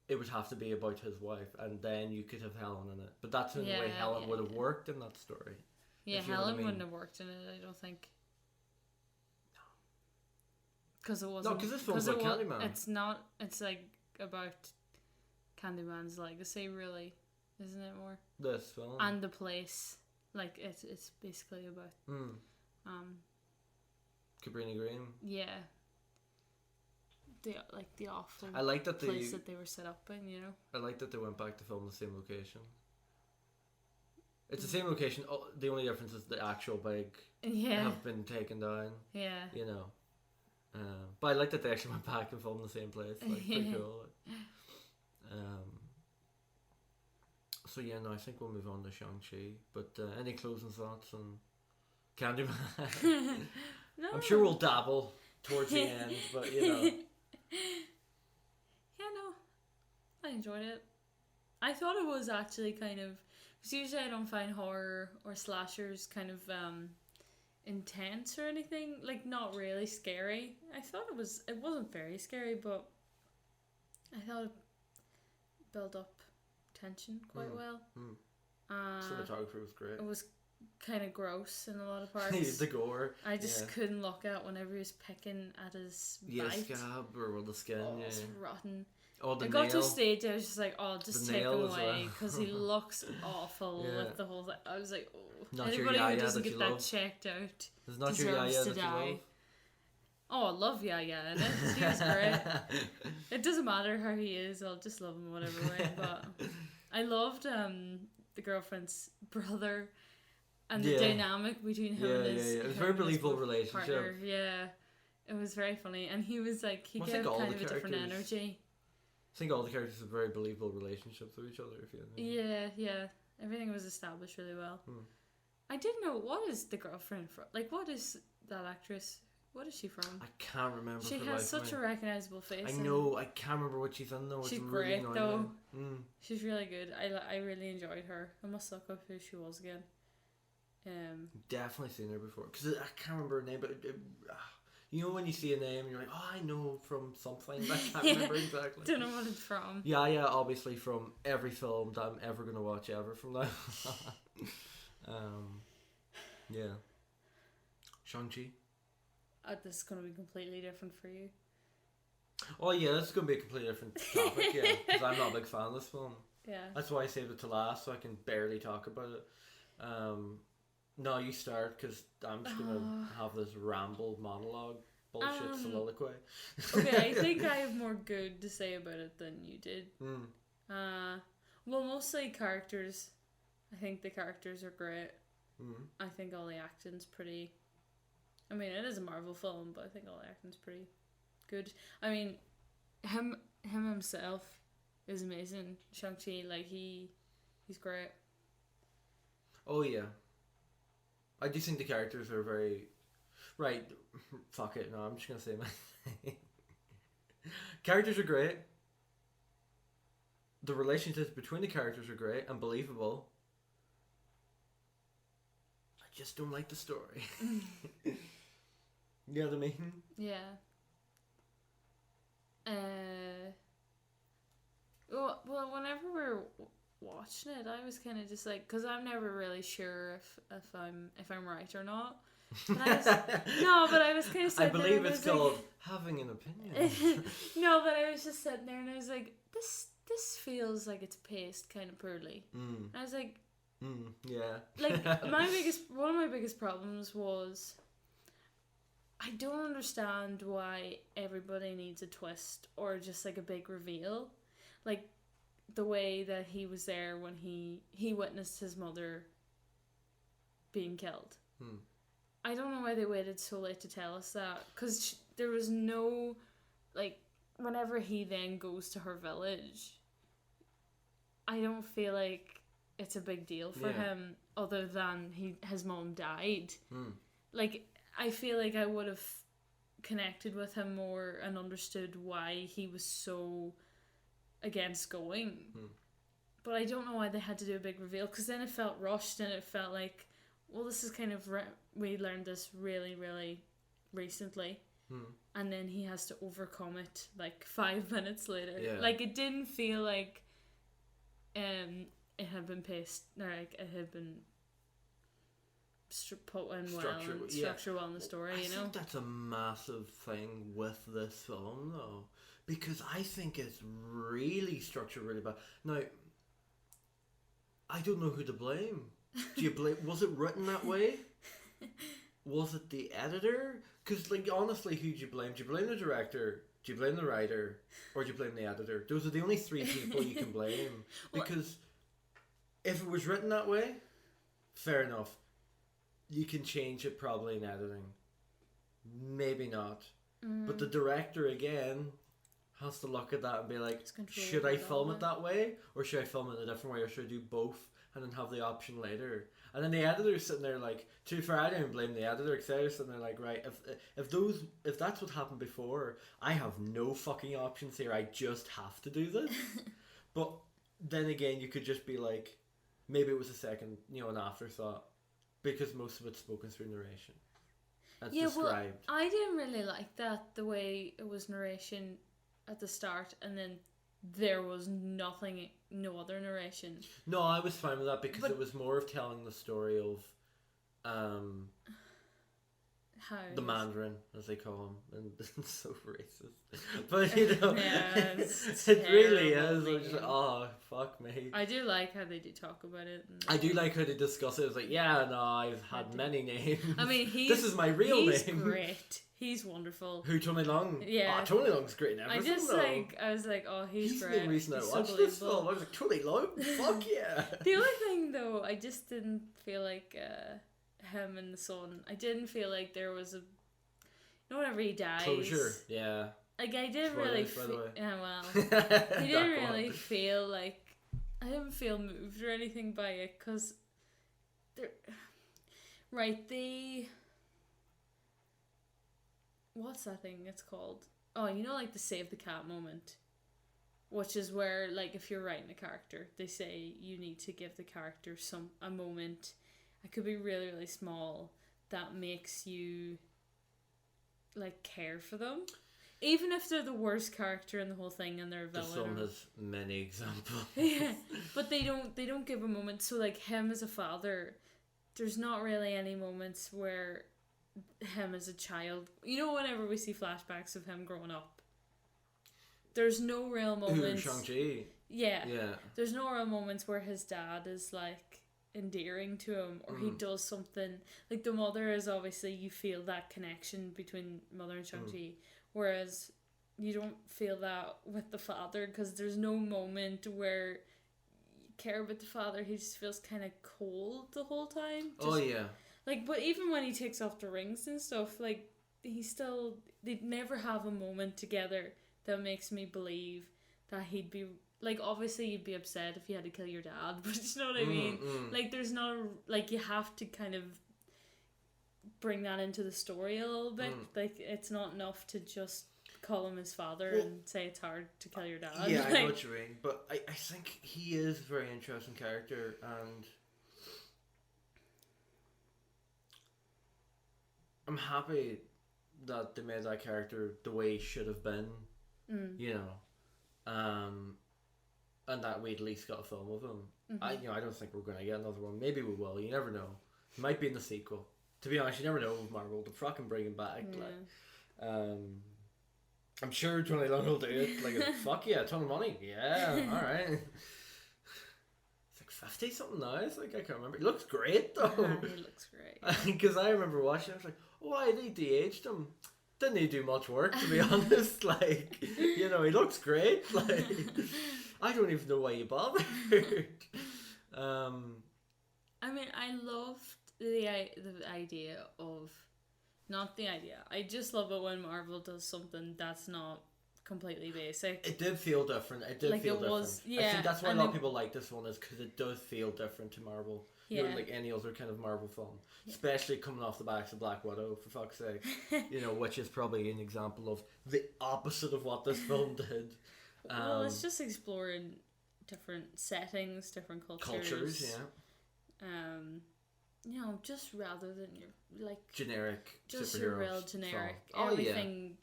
it would have to be about his wife, and then you could have Helen in it. But that's the only way Helen would have worked in that story. Yeah, Helen wouldn't have worked in it, I don't think. No. Because it wasn't... No, because this film's about Candyman. It's not... It's like about Candyman's legacy, really. Isn't it more? This film. And the place. Like, it's basically about... Cabrini Green. Yeah. The awful I like that place that they were set up in, you know? I like that they went back to film the same location. It's the same location. Oh, the only difference is the actual big have been taken down. Yeah. You know. But I like that they actually went back and filmed the same place. Like, pretty cool. So yeah, no, I think we'll move on to Shang-Chi. But any closing thoughts on Candyman? No. I'm sure we'll dabble towards the end, but you know. Yeah, no. I enjoyed it. I thought it was actually kind of... Because usually I don't find horror or slashers kind of intense or anything. Like, not really scary. I thought it wasn't very scary, but I thought it built up tension quite well. Cinematography was great. It was kind of gross in a lot of parts. He's the gore. I just couldn't look at whenever he was picking at his bite. Scab or the skin. Oh, it's rotten. Oh, the I nail. got to a stage I was just like, oh, just The take him nail as away, well. because he looks awful with the whole thing. I was like, oh, Not your anybody Yaya who doesn't that get you that love. checked out It's not your deserves Yaya to that die. you love. Oh, I love Yaya in it. He was great. It doesn't matter how he is, I'll just love him whatever way. But I loved the girlfriend's brother and the dynamic between him and his. It was a very believable relationship. Partner. Yeah, it was very funny, and he was like he gave kind of a different energy. I think all the characters have very believable relationships with each other. If you know. Yeah, everything was established really well. I didn't know, what is the girlfriend from? Like, what is that actress? What is she from? I can't remember. She has such a recognisable face. I know. I can't remember what she's in though. She's really great though. She's really good. I really enjoyed her. I must look up who she was again. Definitely seen her before, because I can't remember her name, but you know when you see a name and you're like, oh, I know from something, but I can't remember exactly. Don't know what it's from. Yeah, obviously from every film that I'm ever gonna watch ever from now. Yeah. Shang-Chi. This is going to be completely different for you. Oh yeah, this is going to be a completely different topic, yeah, because I'm not a big fan of this film. Yeah. That's why I saved it to last, so I can barely talk about it. No, you start, because I'm just going to have this ramble monologue bullshit soliloquy. Okay, I think I have more good to say about it than you did. Well, mostly characters. I think the characters are great. I think all the acting's pretty... I mean, it is a Marvel film, but I think all the acting's pretty good. I mean, him himself is amazing. Shang-Chi, like, he's great. Oh, yeah. I do think the characters are very... Right, fuck it, no, I'm just going to say my... Characters are great. The relationships between the characters are great and believable. I just don't like the story. You know what I mean? Yeah. Well, whenever we're watching it, I was kind of just like, because I'm never really sure if I'm right or not. But I was kind of sitting I believe there, it's called having an opinion. No, but I was just sitting there and I was like, this feels like it's paced kind of poorly. And I was like, yeah. Like, one of my biggest problems was, I don't understand why everybody needs a twist or just like a big reveal. Like, the way that he was there when he witnessed his mother being killed. I don't know why they waited so late to tell us that, because there was no, like, whenever he then goes to her village, I don't feel like it's a big deal for him, other than his mom died. Like, I feel like I would have connected with him more and understood why he was so against going. But I don't know why they had to do a big reveal, because then it felt rushed and it felt like, well, this is kind of we learned this really, really recently, and then he has to overcome it like 5 minutes later. Like, it didn't feel like it had been paced, or like it had been put in structured well in the story. I think that's a massive thing with this film, though, because I think it's really structured really bad. Now, I don't know who to blame. Do you blame? Was it written that way? Was it the editor? Because, like, honestly, who do you blame? Do you blame the director? Do you blame the writer? Or do you blame the editor? Those are the only three people you can blame. Because if it was written that way, fair enough. You can change it probably in editing. Maybe not. But the director, again, has to look at that and be like, should I film it that way? Or should I film it in a different way? Or should I do both and then have the option later? And then the editor's sitting there like, to be fair, I don't blame the editor, because they're sitting there like, right, if that's what happened before, I have no fucking options here, I just have to do this. But then again, you could just be like, maybe it was a second, an afterthought, because most of it's spoken through narration. That's described. Well, I didn't really like that, the way it was narration at the start, and then there was no other narration. No, I was fine with that, because it was more of telling the story of How? the Mandarin, as they call him, and it's so racist. But you know, Yeah, it's it really terrible is. It's just, name. oh fuck me. I do like how they do talk about it. And, I do like how they discuss it. It's like, yeah, no, I've had do. many names. I mean, this is my real he's name. great. He's wonderful. Who, Tony Long? Yeah. Oh, Tony Long's great in everything, I just though. I was like, oh, he's the great. reason I He's so watched this believable. film. I was like, Tony Long? Fuck yeah. The only thing though, I just didn't feel like him and the son. I didn't feel like there was a. You know, whenever he dies. Closure, yeah. Like I didn't Spoilers, really. by the way. Yeah, well, he didn't Dark really one. feel like. I didn't feel moved or anything by it because. Right, what's that thing it's called? Oh, you know, like the save the cat moment, which is where, like, if you're writing a character, they say you need to give the character a moment. It could be really, really small that makes you, like, care for them, even if they're the worst character in the whole thing and they're a The villain. film has many examples. Yeah, but they don't give a moment. So, like, him as a father, there's not really any moments where him as a child, you know, whenever we see flashbacks of him growing up, there's no real moments. Who, Shang-Chi? Yeah. There's no real moments where his dad is like endearing to him or he does something. Like the mother is obviously, you feel that connection between mother and Shang-Chi, whereas you don't feel that with the father because there's no moment where you care about the father. He just feels kind of cold the whole time. Oh yeah. Like, but even when he takes off the rings and stuff, like, they'd never have a moment together that makes me believe that he'd be, like, obviously you'd be upset if you had to kill your dad, but you know what I mean? Like, there's not, like, you have to kind of bring that into the story a little bit. Like, it's not enough to just call him his father and say it's hard to kill your dad. Yeah, like, I know what you mean, but I think he is a very interesting character, and I'm happy that they made that character the way he should have been, you know, and that we at least got a film of him. I don't think we're going to get another one. Maybe we will. You never know. It might be in the sequel. To be honest, you never know with Marvel. To fucking bring him back. Yeah. Like, I'm sure Tony Long will do it. Like, fuck yeah, a ton of money. Yeah, all right. 50 something now. It's like, I can't remember. He looks great though. He looks great. Because I remember watching it, I was like, why they de-aged him? Didn't he do much work, to be honest? Like, you know, he looks great. Like, I don't even know why you bothered. I mean, I loved the idea of, not the idea. I just love it when Marvel does something that's not completely basic. It did feel different. It did Like feel it different. was, I yeah, think that's why a and lot of it- people like this one, is because it does feel different to Marvel. Yeah. You know, like any other kind of Marvel film. Especially coming off the backs of Black Widow, for fuck's sake. You know, which is probably an example of the opposite of what this film did. Well, it's just exploring different settings, different cultures. Yeah. You know, just rather than your, like, Generic just superhero your real film. generic, Oh, everything,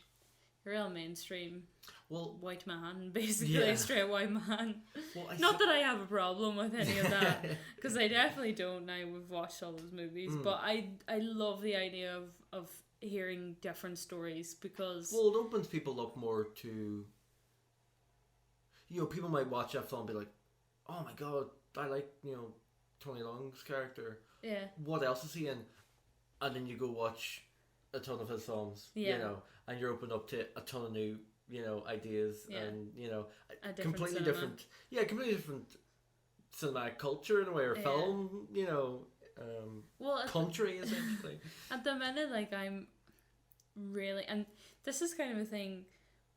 real mainstream. Well, White man, basically, Yeah. straight white man. well Not that I have a problem with any of that, because I definitely don't now we've watched all those movies, but I love the idea of hearing different stories, because Well, it opens people up more to, you know, people might watch that film and be like, oh my god, I like, you know, Tony Long's character. yeah, What else is he in? And then you go watch a ton of his films, Yeah. you know, and you're open up to a ton of new, you know, ideas, Yeah. and, you know, a different completely cinema. different, completely different cinematic culture in a way, or Yeah. film, you know, Well, country, essentially. at the minute, like, I'm really, and this is kind of a thing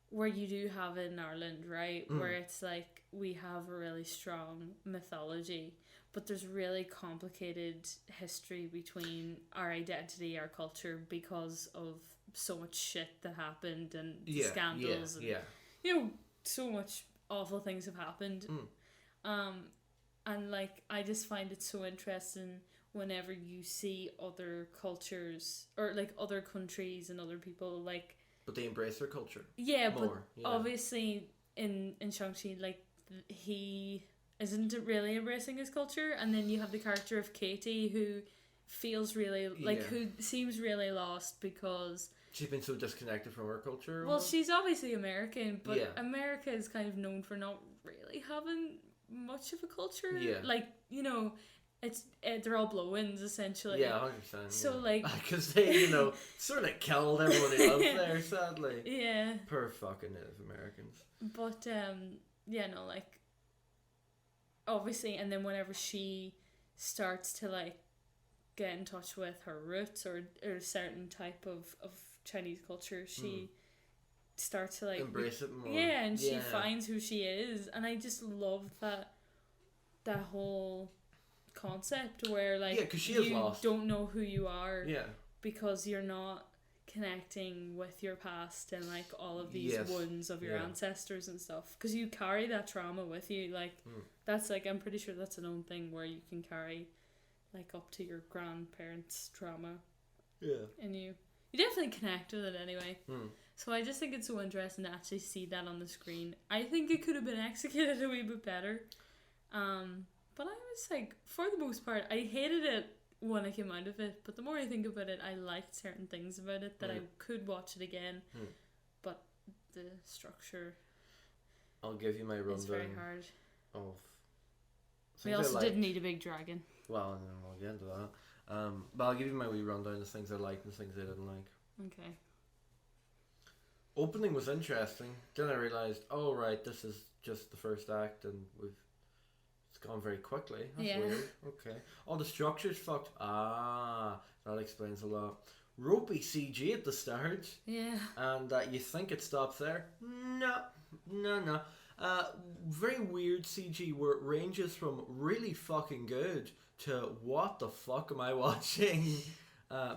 where you do have it in Ireland, right? Where it's like we have a really strong mythology, but there's really complicated history between our identity, our culture, because of so much shit that happened and scandals, and you know, so much awful things have happened. And like, I just find it so interesting whenever you see other cultures or like other countries and other people, like, But they embrace their culture. yeah, More, but yeah. obviously in Shang-Chi, like, he isn't really embracing his culture, and then you have the character of Katie, who feels really who seems really lost because she's been so disconnected from her culture. Well, she's obviously American, but Yeah. America is kind of known for not really having much of a culture. Yeah. Like, you know, they're all blow-ins essentially. Yeah, 100%. So like, because they, you know, sort of killed everybody else there, sadly. Yeah. Poor fucking Native Americans. But yeah, no, like, obviously, and then whenever she starts to like get in touch with her roots or a certain type of Chinese culture, she starts to like embrace it more. Yeah, and she finds who she is, and I just love that whole concept where like 'cause she is lost. Don't know who you are, because you're not connecting with your past and like all of these wounds of your ancestors and stuff, because you carry that trauma with you. Like that's like, I'm pretty sure that's a known thing where you can carry like up to your grandparents' trauma in you definitely connect with it anyway. So I just think it's so interesting to actually see that on the screen. I think it could have been executed a wee bit better, but I was like, for the most part, I hated it when I came out of it, but the more I think about it, I liked certain things about it that I could watch it again. But the structure, I'll give you my rundown. It's very hard. Of we also didn't need a big dragon. Well, I'll get into that. But I'll give you my wee rundown of things I liked and things I didn't like. Okay. Opening was interesting. Then I realised, oh right, this is just the first act, and it's gone very quickly. That's weird. Okay. Oh, the structure's fucked. Ah, that explains a lot. Ropey CG at the start. Yeah. And you think it stops there? No. Very weird CG where it ranges from really fucking good to what the fuck am I watching?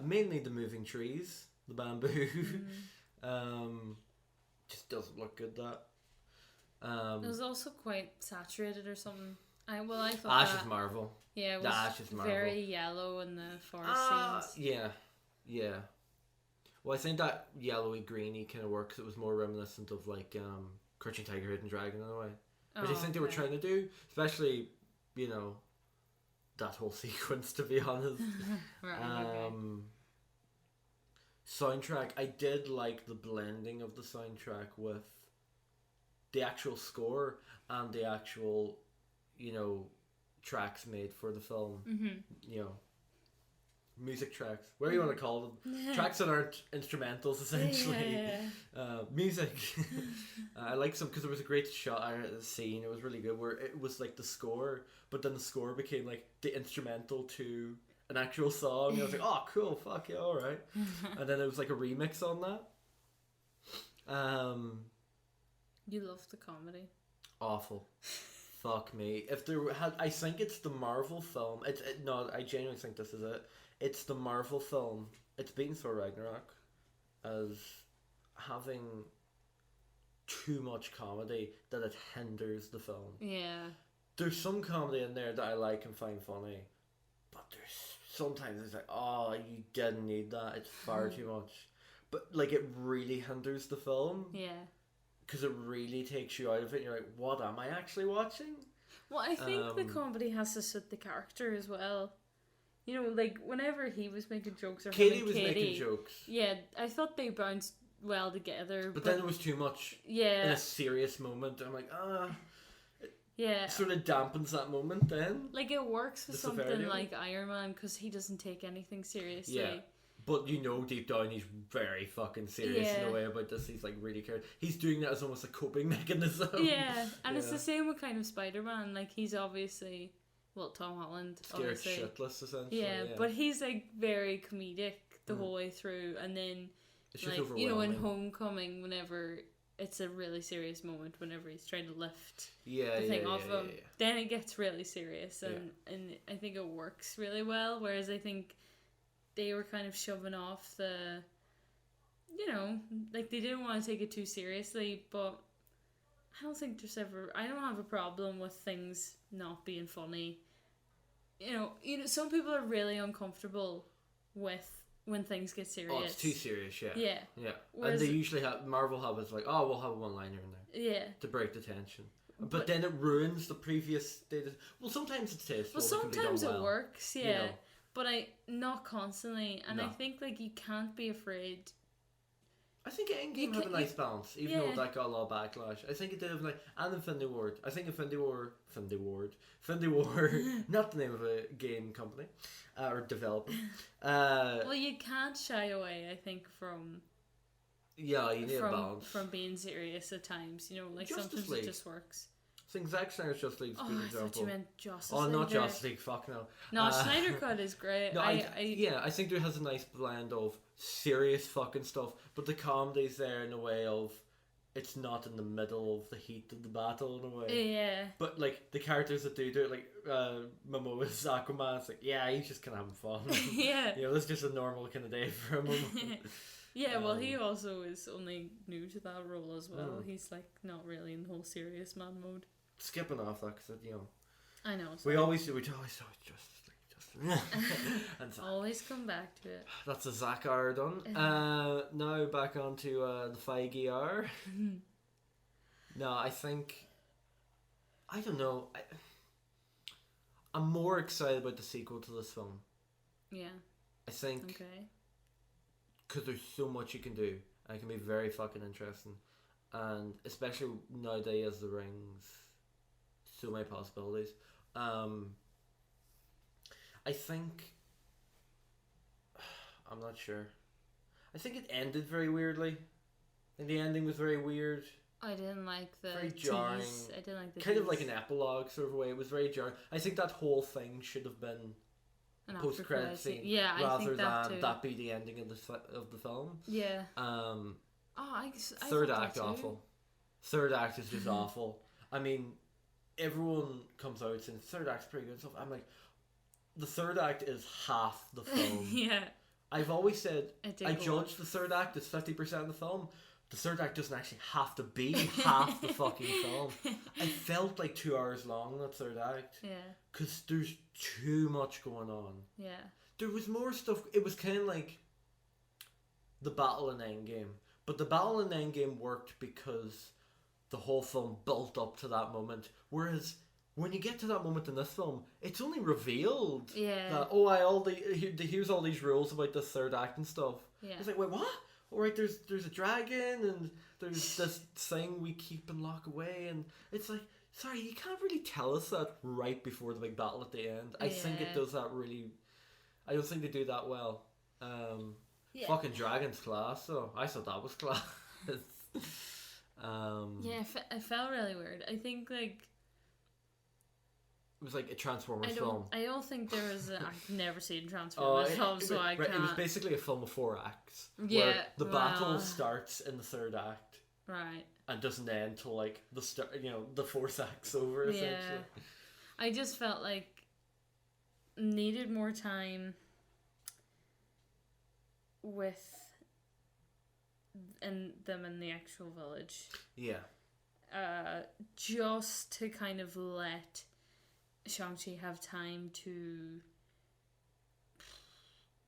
Mainly the moving trees, the bamboo. Just doesn't look good, that. It was also quite saturated or something. I thought Ash is Marvel. Yeah, it was Ash is Marvel. very yellow in the forest scenes. Yeah. Well, I think that yellowy greeny kind of works. It was more reminiscent of like Crouching Tiger, Hidden Dragon in a way, which I think they were trying to do, especially that whole sequence. To be honest, right. Soundtrack. I did like the blending of the soundtrack with the actual score and the actual, tracks made for the film. Music tracks, whatever you want to call them. Tracks that aren't instrumentals, essentially. Music. I like some, because there was a great shot scene, it was really good, where it was like the score, but then the score became like the instrumental to an actual song, and I was like, oh cool, fuck yeah, alright. And then it was like a remix on that. You love the comedy. Awful. Fuck me. If there had, I think it's the Marvel film. No, I genuinely think this is it. It's the Marvel film. It's beaten Thor Ragnarok as having too much comedy that it hinders the film. Yeah. There's some comedy in there that I like and find funny, but there's sometimes it's like, oh, you didn't need that. It's far too much. But like, it really hinders the film. Yeah. Because it really takes you out of it. And you're like, what am I actually watching? Well, I think the comedy has to suit the character as well. Like whenever he was making jokes or Katie was making jokes. Yeah, I thought they bounced well together. But then it was too much. Yeah. In a serious moment, I'm like, yeah. It sort of dampens that moment then. Like it works with something like Iron Man because he doesn't take anything seriously. Yeah. But deep down he's very fucking serious in a way about this. He's like really cared. He's doing that as almost a coping mechanism. Yeah, and it's the same with kind of Spider-Man. Like he's obviously, Tom Holland. Scared shitless essentially. Yeah, but he's like very comedic the whole way through, and then it's just like in Homecoming, whenever it's a really serious moment, whenever he's trying to lift the thing off him, then it gets really serious, and I think it works really well. Whereas I think they were kind of shoving off the, like they didn't want to take it too seriously, but I don't think I don't have a problem with things not being funny. Some people are really uncomfortable with when things get serious. Oh, it's too serious, yeah. Yeah. And they usually Marvel have it like, oh, we'll have a one-liner in there. Yeah. To break the tension. But then it ruins the previous... Well, sometimes it's tasteful. Well, sometimes it works, yeah. but I not constantly, and I No. think like you can't be afraid. I think Endgame had a nice balance, even though that got a lot of backlash. I think it did have and Infinity Ward. I think Infinity War, not the name of a game company or developer. Well, you can't shy away, I think, from yeah, you need a balance from being serious at times. You know, like Justice sometimes League. it just works. I think Zack Snyder's Justice League is a good I example. thought you meant Justice Oh, League. not there. Justice League. Fuck no. No, Snyder Cut is great. No, I think there has a nice blend of serious fucking stuff, but the comedy's there in a way of it's not in the middle of the heat of the battle in a way. Yeah. But like the characters that do it, like Momoa's Aquaman, it's like he's just kind of having fun. Yeah. You know, this is just a normal kind of day for him. Yeah, well, he also is only new to that role as well. He's like not really in the whole serious man mode. Skipping off that because I know. we always do Justice League. And Zack. Always come back to it. That's a Zack hour done. Now back onto the Feige hour. No, I think I don't know. I'm more excited about the sequel to this film. Yeah. I think Okay. because there's so much you can do, and it can be very fucking interesting, and especially nowadays as the rings, so many possibilities. I think I'm not sure. I think it ended very weirdly. I think the ending was very weird. I didn't like the Very jarring. tease. I didn't like the Kind tease. of like an epilogue sort of way. It was very jarring. I think that whole thing should have been An post-credit after-credit scene, Yeah, I rather think that than too. that be the ending of the film. Yeah. Um, I third thought act that too. awful. Third act is just awful. I mean, everyone comes out saying third act's pretty good and stuff. I'm like, the third act is half the film. Yeah. I've always said It did I go judge on. the third act as 50% of the film. The third act doesn't actually have to be half the fucking film. I felt like 2 hours long, that third act. Yeah. Because there's too much going on. Yeah. There was more stuff. It was kind of like the battle in Endgame. But the battle in Endgame worked because the whole film built up to that moment. Whereas when you get to that moment in this film, it's only revealed Yeah. that, here's all these rules about the third act and stuff. Yeah. It's like, wait, what? Alright, there's a dragon and there's this thing we keep and lock away, and it's like, sorry, you can't really tell us that right before the big battle at the end. I think it Yeah. does that really. I don't think they do that well. Yeah. Fucking dragon's class, though. I thought that was class. Yeah, it felt really weird. I think like It was like a Transformers film. I don't think there was. I've never seen Transformers film, so I can't. It was basically a film of 4 acts. Yeah, Where the battle well. starts in the third act Right. and doesn't end till like the start. You know, the fourth act's over. Yeah. Essentially. I just felt like needed more time with them in the actual village. Yeah. Just to kind of let Shang-Chi have time to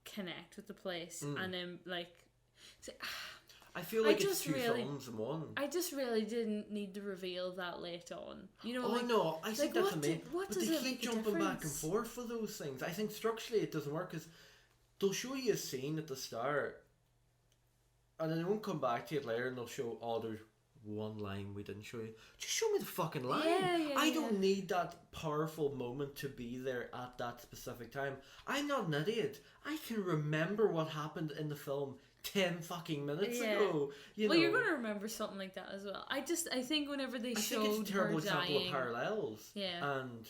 connect with the place and then like I feel like it's two films in one. I just really didn't need the reveal that late on. You know, No, I think that's amazing. What but does they it keep make a jumping back and difference? forth for those things. I think structurally it doesn't work because they'll show you a scene at the start and then they won't come back to it later and they'll show, there's one line we didn't show you. Just show me the fucking line. I don't need that powerful moment to be there at that specific time. I'm not an idiot. I can remember what happened in the film 10 fucking minutes ago. You're going to remember something like that as well. I think whenever they showed think it's a terrible her example dying, of parallels and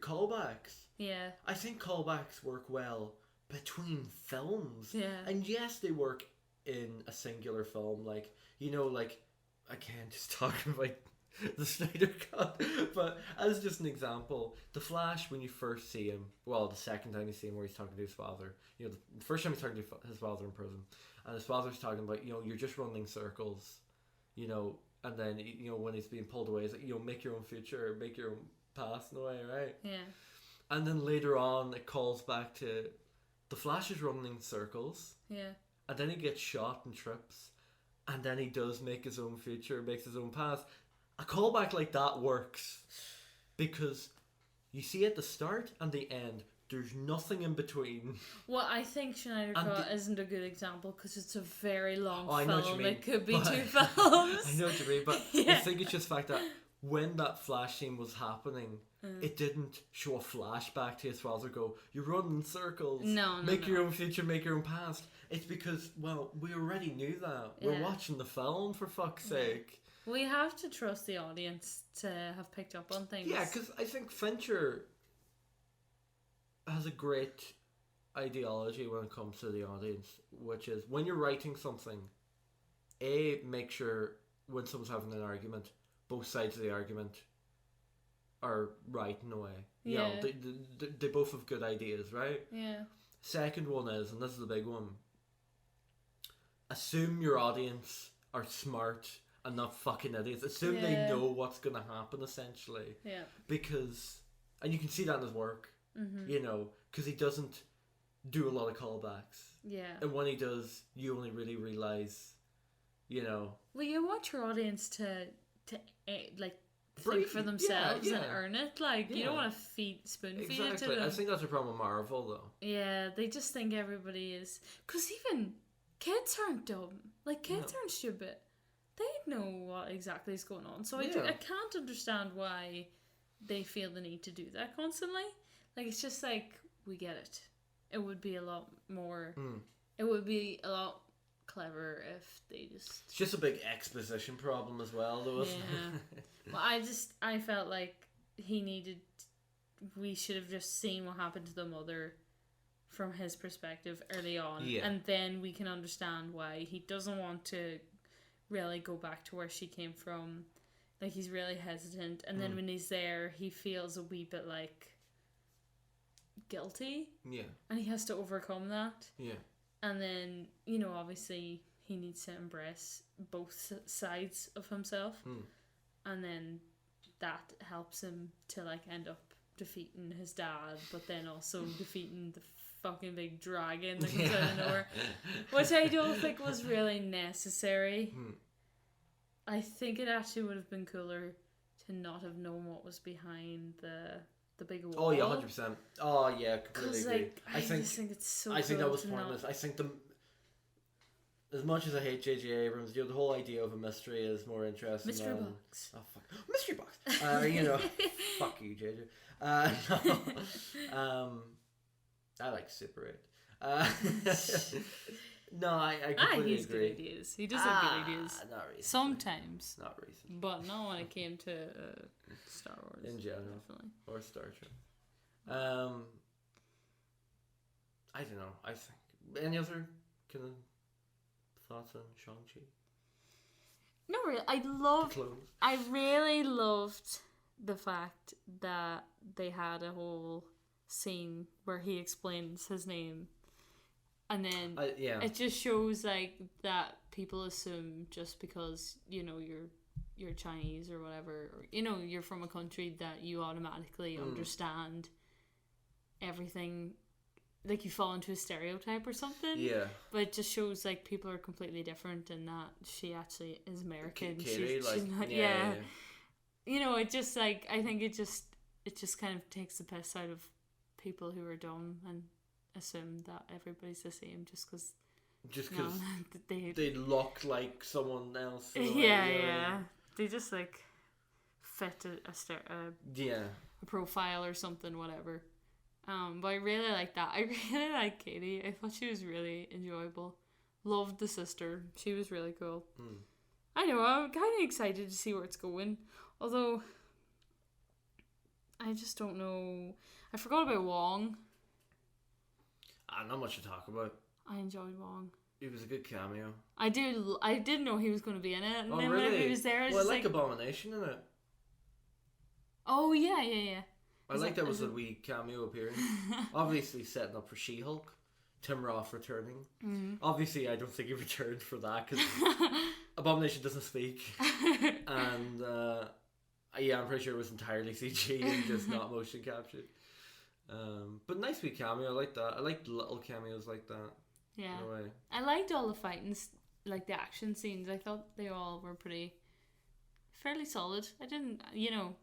callbacks. Yeah. I think callbacks work well between films. Yeah. And yes, they work in a singular film. Like, again, just talking about the Snyder Cut. But as just an example, The Flash, when you first see him, well, the second time you see him where he's talking to his father, the first time he's talking to his father in prison, and his father's talking about, you're just running circles, and then, when he's being pulled away, he's like, make your own future, make your own past in a way, right? Yeah. And then later on, it calls back to The Flash is running circles, and then he gets shot and trips, and then he does make his own future, makes his own path. A callback like that works because you see at the start and the end there's nothing in between. Well, I think Schneider Cut isn't a good example because it's a very long I know what you film. mean, It could be but 2 films. I know what you mean, but Yeah. I think it's just the fact that when that flash scene was happening, it didn't show a flashback to his father go, you run in circles. No, Make your own future, make your own past. It's because, well, we already knew that. We're Yeah. watching the film, for fuck's sake. We have to trust the audience to have picked up on things. Yeah, because I think Fincher has a great ideology when it comes to the audience, which is when you're writing something, make sure when someone's having an argument, both sides of the argument are right in a way. You know, they both have good ideas, right? Yeah. Second one is, and this is the big one, assume your audience are smart and not fucking idiots. Assume they know what's going to happen, essentially. Yeah. Because, and you can see that in his work, you know, because he doesn't do a lot of callbacks. Yeah. And when he does, you only really realise, you know. Well, you want your audience to like, think for themselves and earn it. Like, you don't want to spoon feed it to them. I think that's a problem with Marvel, though. Yeah, they just think everybody is... Because even kids aren't dumb. Like, kids aren't stupid. They know what exactly is going on. So I can't understand why they feel the need to do that constantly. Like, it's just like, we get it. It would be a lot more... It would be a lot clever if they just... It's just a big exposition problem as well, though, isn't it? Well, I felt like we should have just seen what happened to the mother from his perspective early on. Yeah. And then we can understand why he doesn't want to really go back to where she came from. Like, he's really hesitant. And then when he's there, he feels a wee bit like guilty. Yeah. And he has to overcome that. Yeah. And then, you know, obviously he needs to embrace both sides of himself. And then that helps him to, like, end up defeating his dad, but then also defeating the fucking big dragon that comes out of nowhere, which I don't think was really necessary. I think it actually would have been cooler to not have known what was behind the big wall. Oh yeah, 100%. Oh yeah, completely agree. Like, I think it's so. I think that was pointless. I think as much as I hate J.J. Abrams, you know, the whole idea of a mystery is more interesting. Mystery box. Oh fuck, mystery box. You know, fuck you, J.J. No. I like Super 8. No, I completely he's agree. Good ideas. He does have good ideas. Not recently. Sometimes. Not recently. But not when it came to Star Wars. In general. Definitely. Or Star Trek. I don't know. I think. Any other kind of thoughts on Shang-Chi? No, really. I really loved the fact that they had a whole scene where he explains his name. And then it just shows like that people assume just because, you know, you're Chinese or whatever, or, you know, you're from a country that you automatically understand everything, like you fall into a stereotype or something. Yeah. But it just shows like people are completely different and that she actually is American. She's not, You know, it just like, I think it just kind of takes the piss out of people who are dumb and assume that everybody's the same just because they look like someone else. Yeah. They just like fit a profile or something, whatever. But I really like that. I really like Katie. I thought she was really enjoyable. Loved the sister. She was really cool. I know, I'm kind of excited to see where it's going. Although, I just don't know. I forgot about Wong. Not much to talk about. I enjoyed Wong. It was a good cameo. I did know he was going to be in it. And then really? whenever he was there, I was I like Abomination in it. Oh, yeah. I like that was a wee cameo appearance. Obviously setting up for She-Hulk. Tim Roth returning. Obviously, I don't think he returned for that because Abomination doesn't speak. And, I'm pretty sure it was entirely CG and just not motion captured. But nice wee cameo. I like that. I like little cameos like that. Yeah. I liked all the fighting, like the action scenes. I thought they all were pretty fairly solid. I didn't,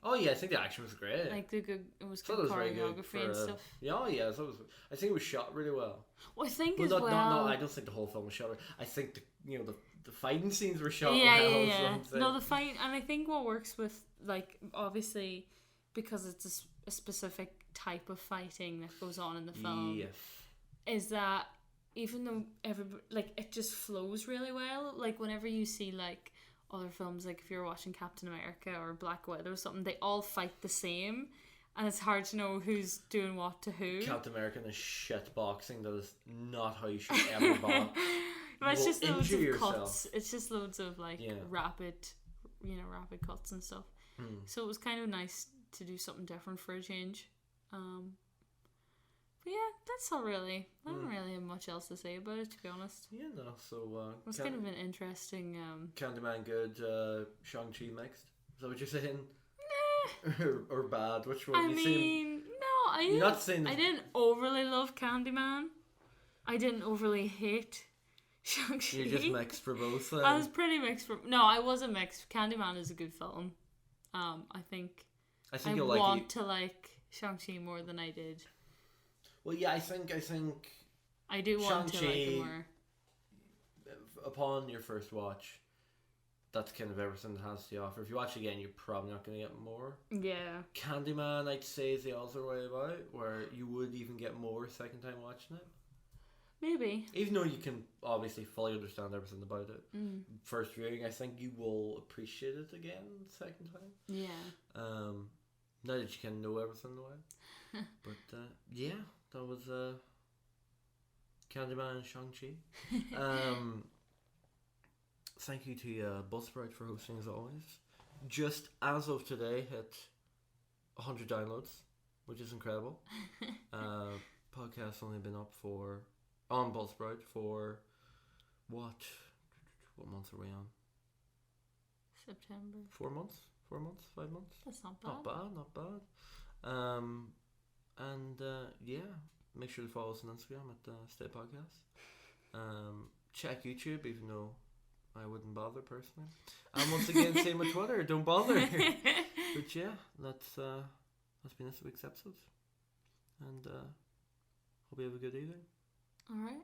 Oh yeah, I think the action was great. like it was So good it was very good choreography and stuff. Yeah. So it was. I think it was shot really well. Well, I think Well, as not, well. no, I don't think the whole film was shot. I think the fighting scenes were shot Yeah, well. yeah. So No, the fight, and I think what works with, like, obviously, because it's a specific type of fighting that goes on in the film, yes. is that even though everybody, like, it just flows really well. Like, whenever you see, like, other films, like if you're watching Captain America or Black Widow or something, they all fight the same, and it's hard to know who's doing what to who. Captain America is shit boxing. That is not how you should ever box. But it's just loads of yourself. cuts. It's just loads of rapid cuts and stuff. So it was kind of nice to do something different for a change. But yeah, that's all really. I don't really have much else to say about it, to be honest. Yeah, no. So it was kind of an interesting. Candyman good, Shang-Chi mixed. Is that what you're saying? or bad? Which one? I mean, no, I didn't. You're not saying I didn't overly love Candyman. I didn't overly hate Shang-Chi. You're just mixed for both. Then. I was pretty mixed for. No, I wasn't mixed. Candyman is a good film. I think I you'll want to like Shang-Chi more than I did. Well, yeah, I think I do want to like it more. Upon your first watch, that's kind of everything it has to offer. If you watch again, you're probably not going to get more. Yeah. Candyman, I'd say, is the other way about, where you would even get more second time watching it. Maybe. Even though you can obviously fully understand everything about it. First viewing, I think you will appreciate it again second time. Yeah. Now that you can know everything the way. But yeah, that was Candyman and Shang-Chi. Thank you to Buzzsprout for hosting as always. Just as of today, hit 100 downloads, which is incredible. Podcast's only been up on Buzzsprout for what month are we on? September. 4 months? 5 months? That's not bad. Not bad. And yeah, make sure to follow us on Instagram at Stay Podcast. Check YouTube, even though I wouldn't bother personally. And once again, same with Twitter, don't bother. But yeah, that's been this week's episode. And hope you have a good evening. Alright.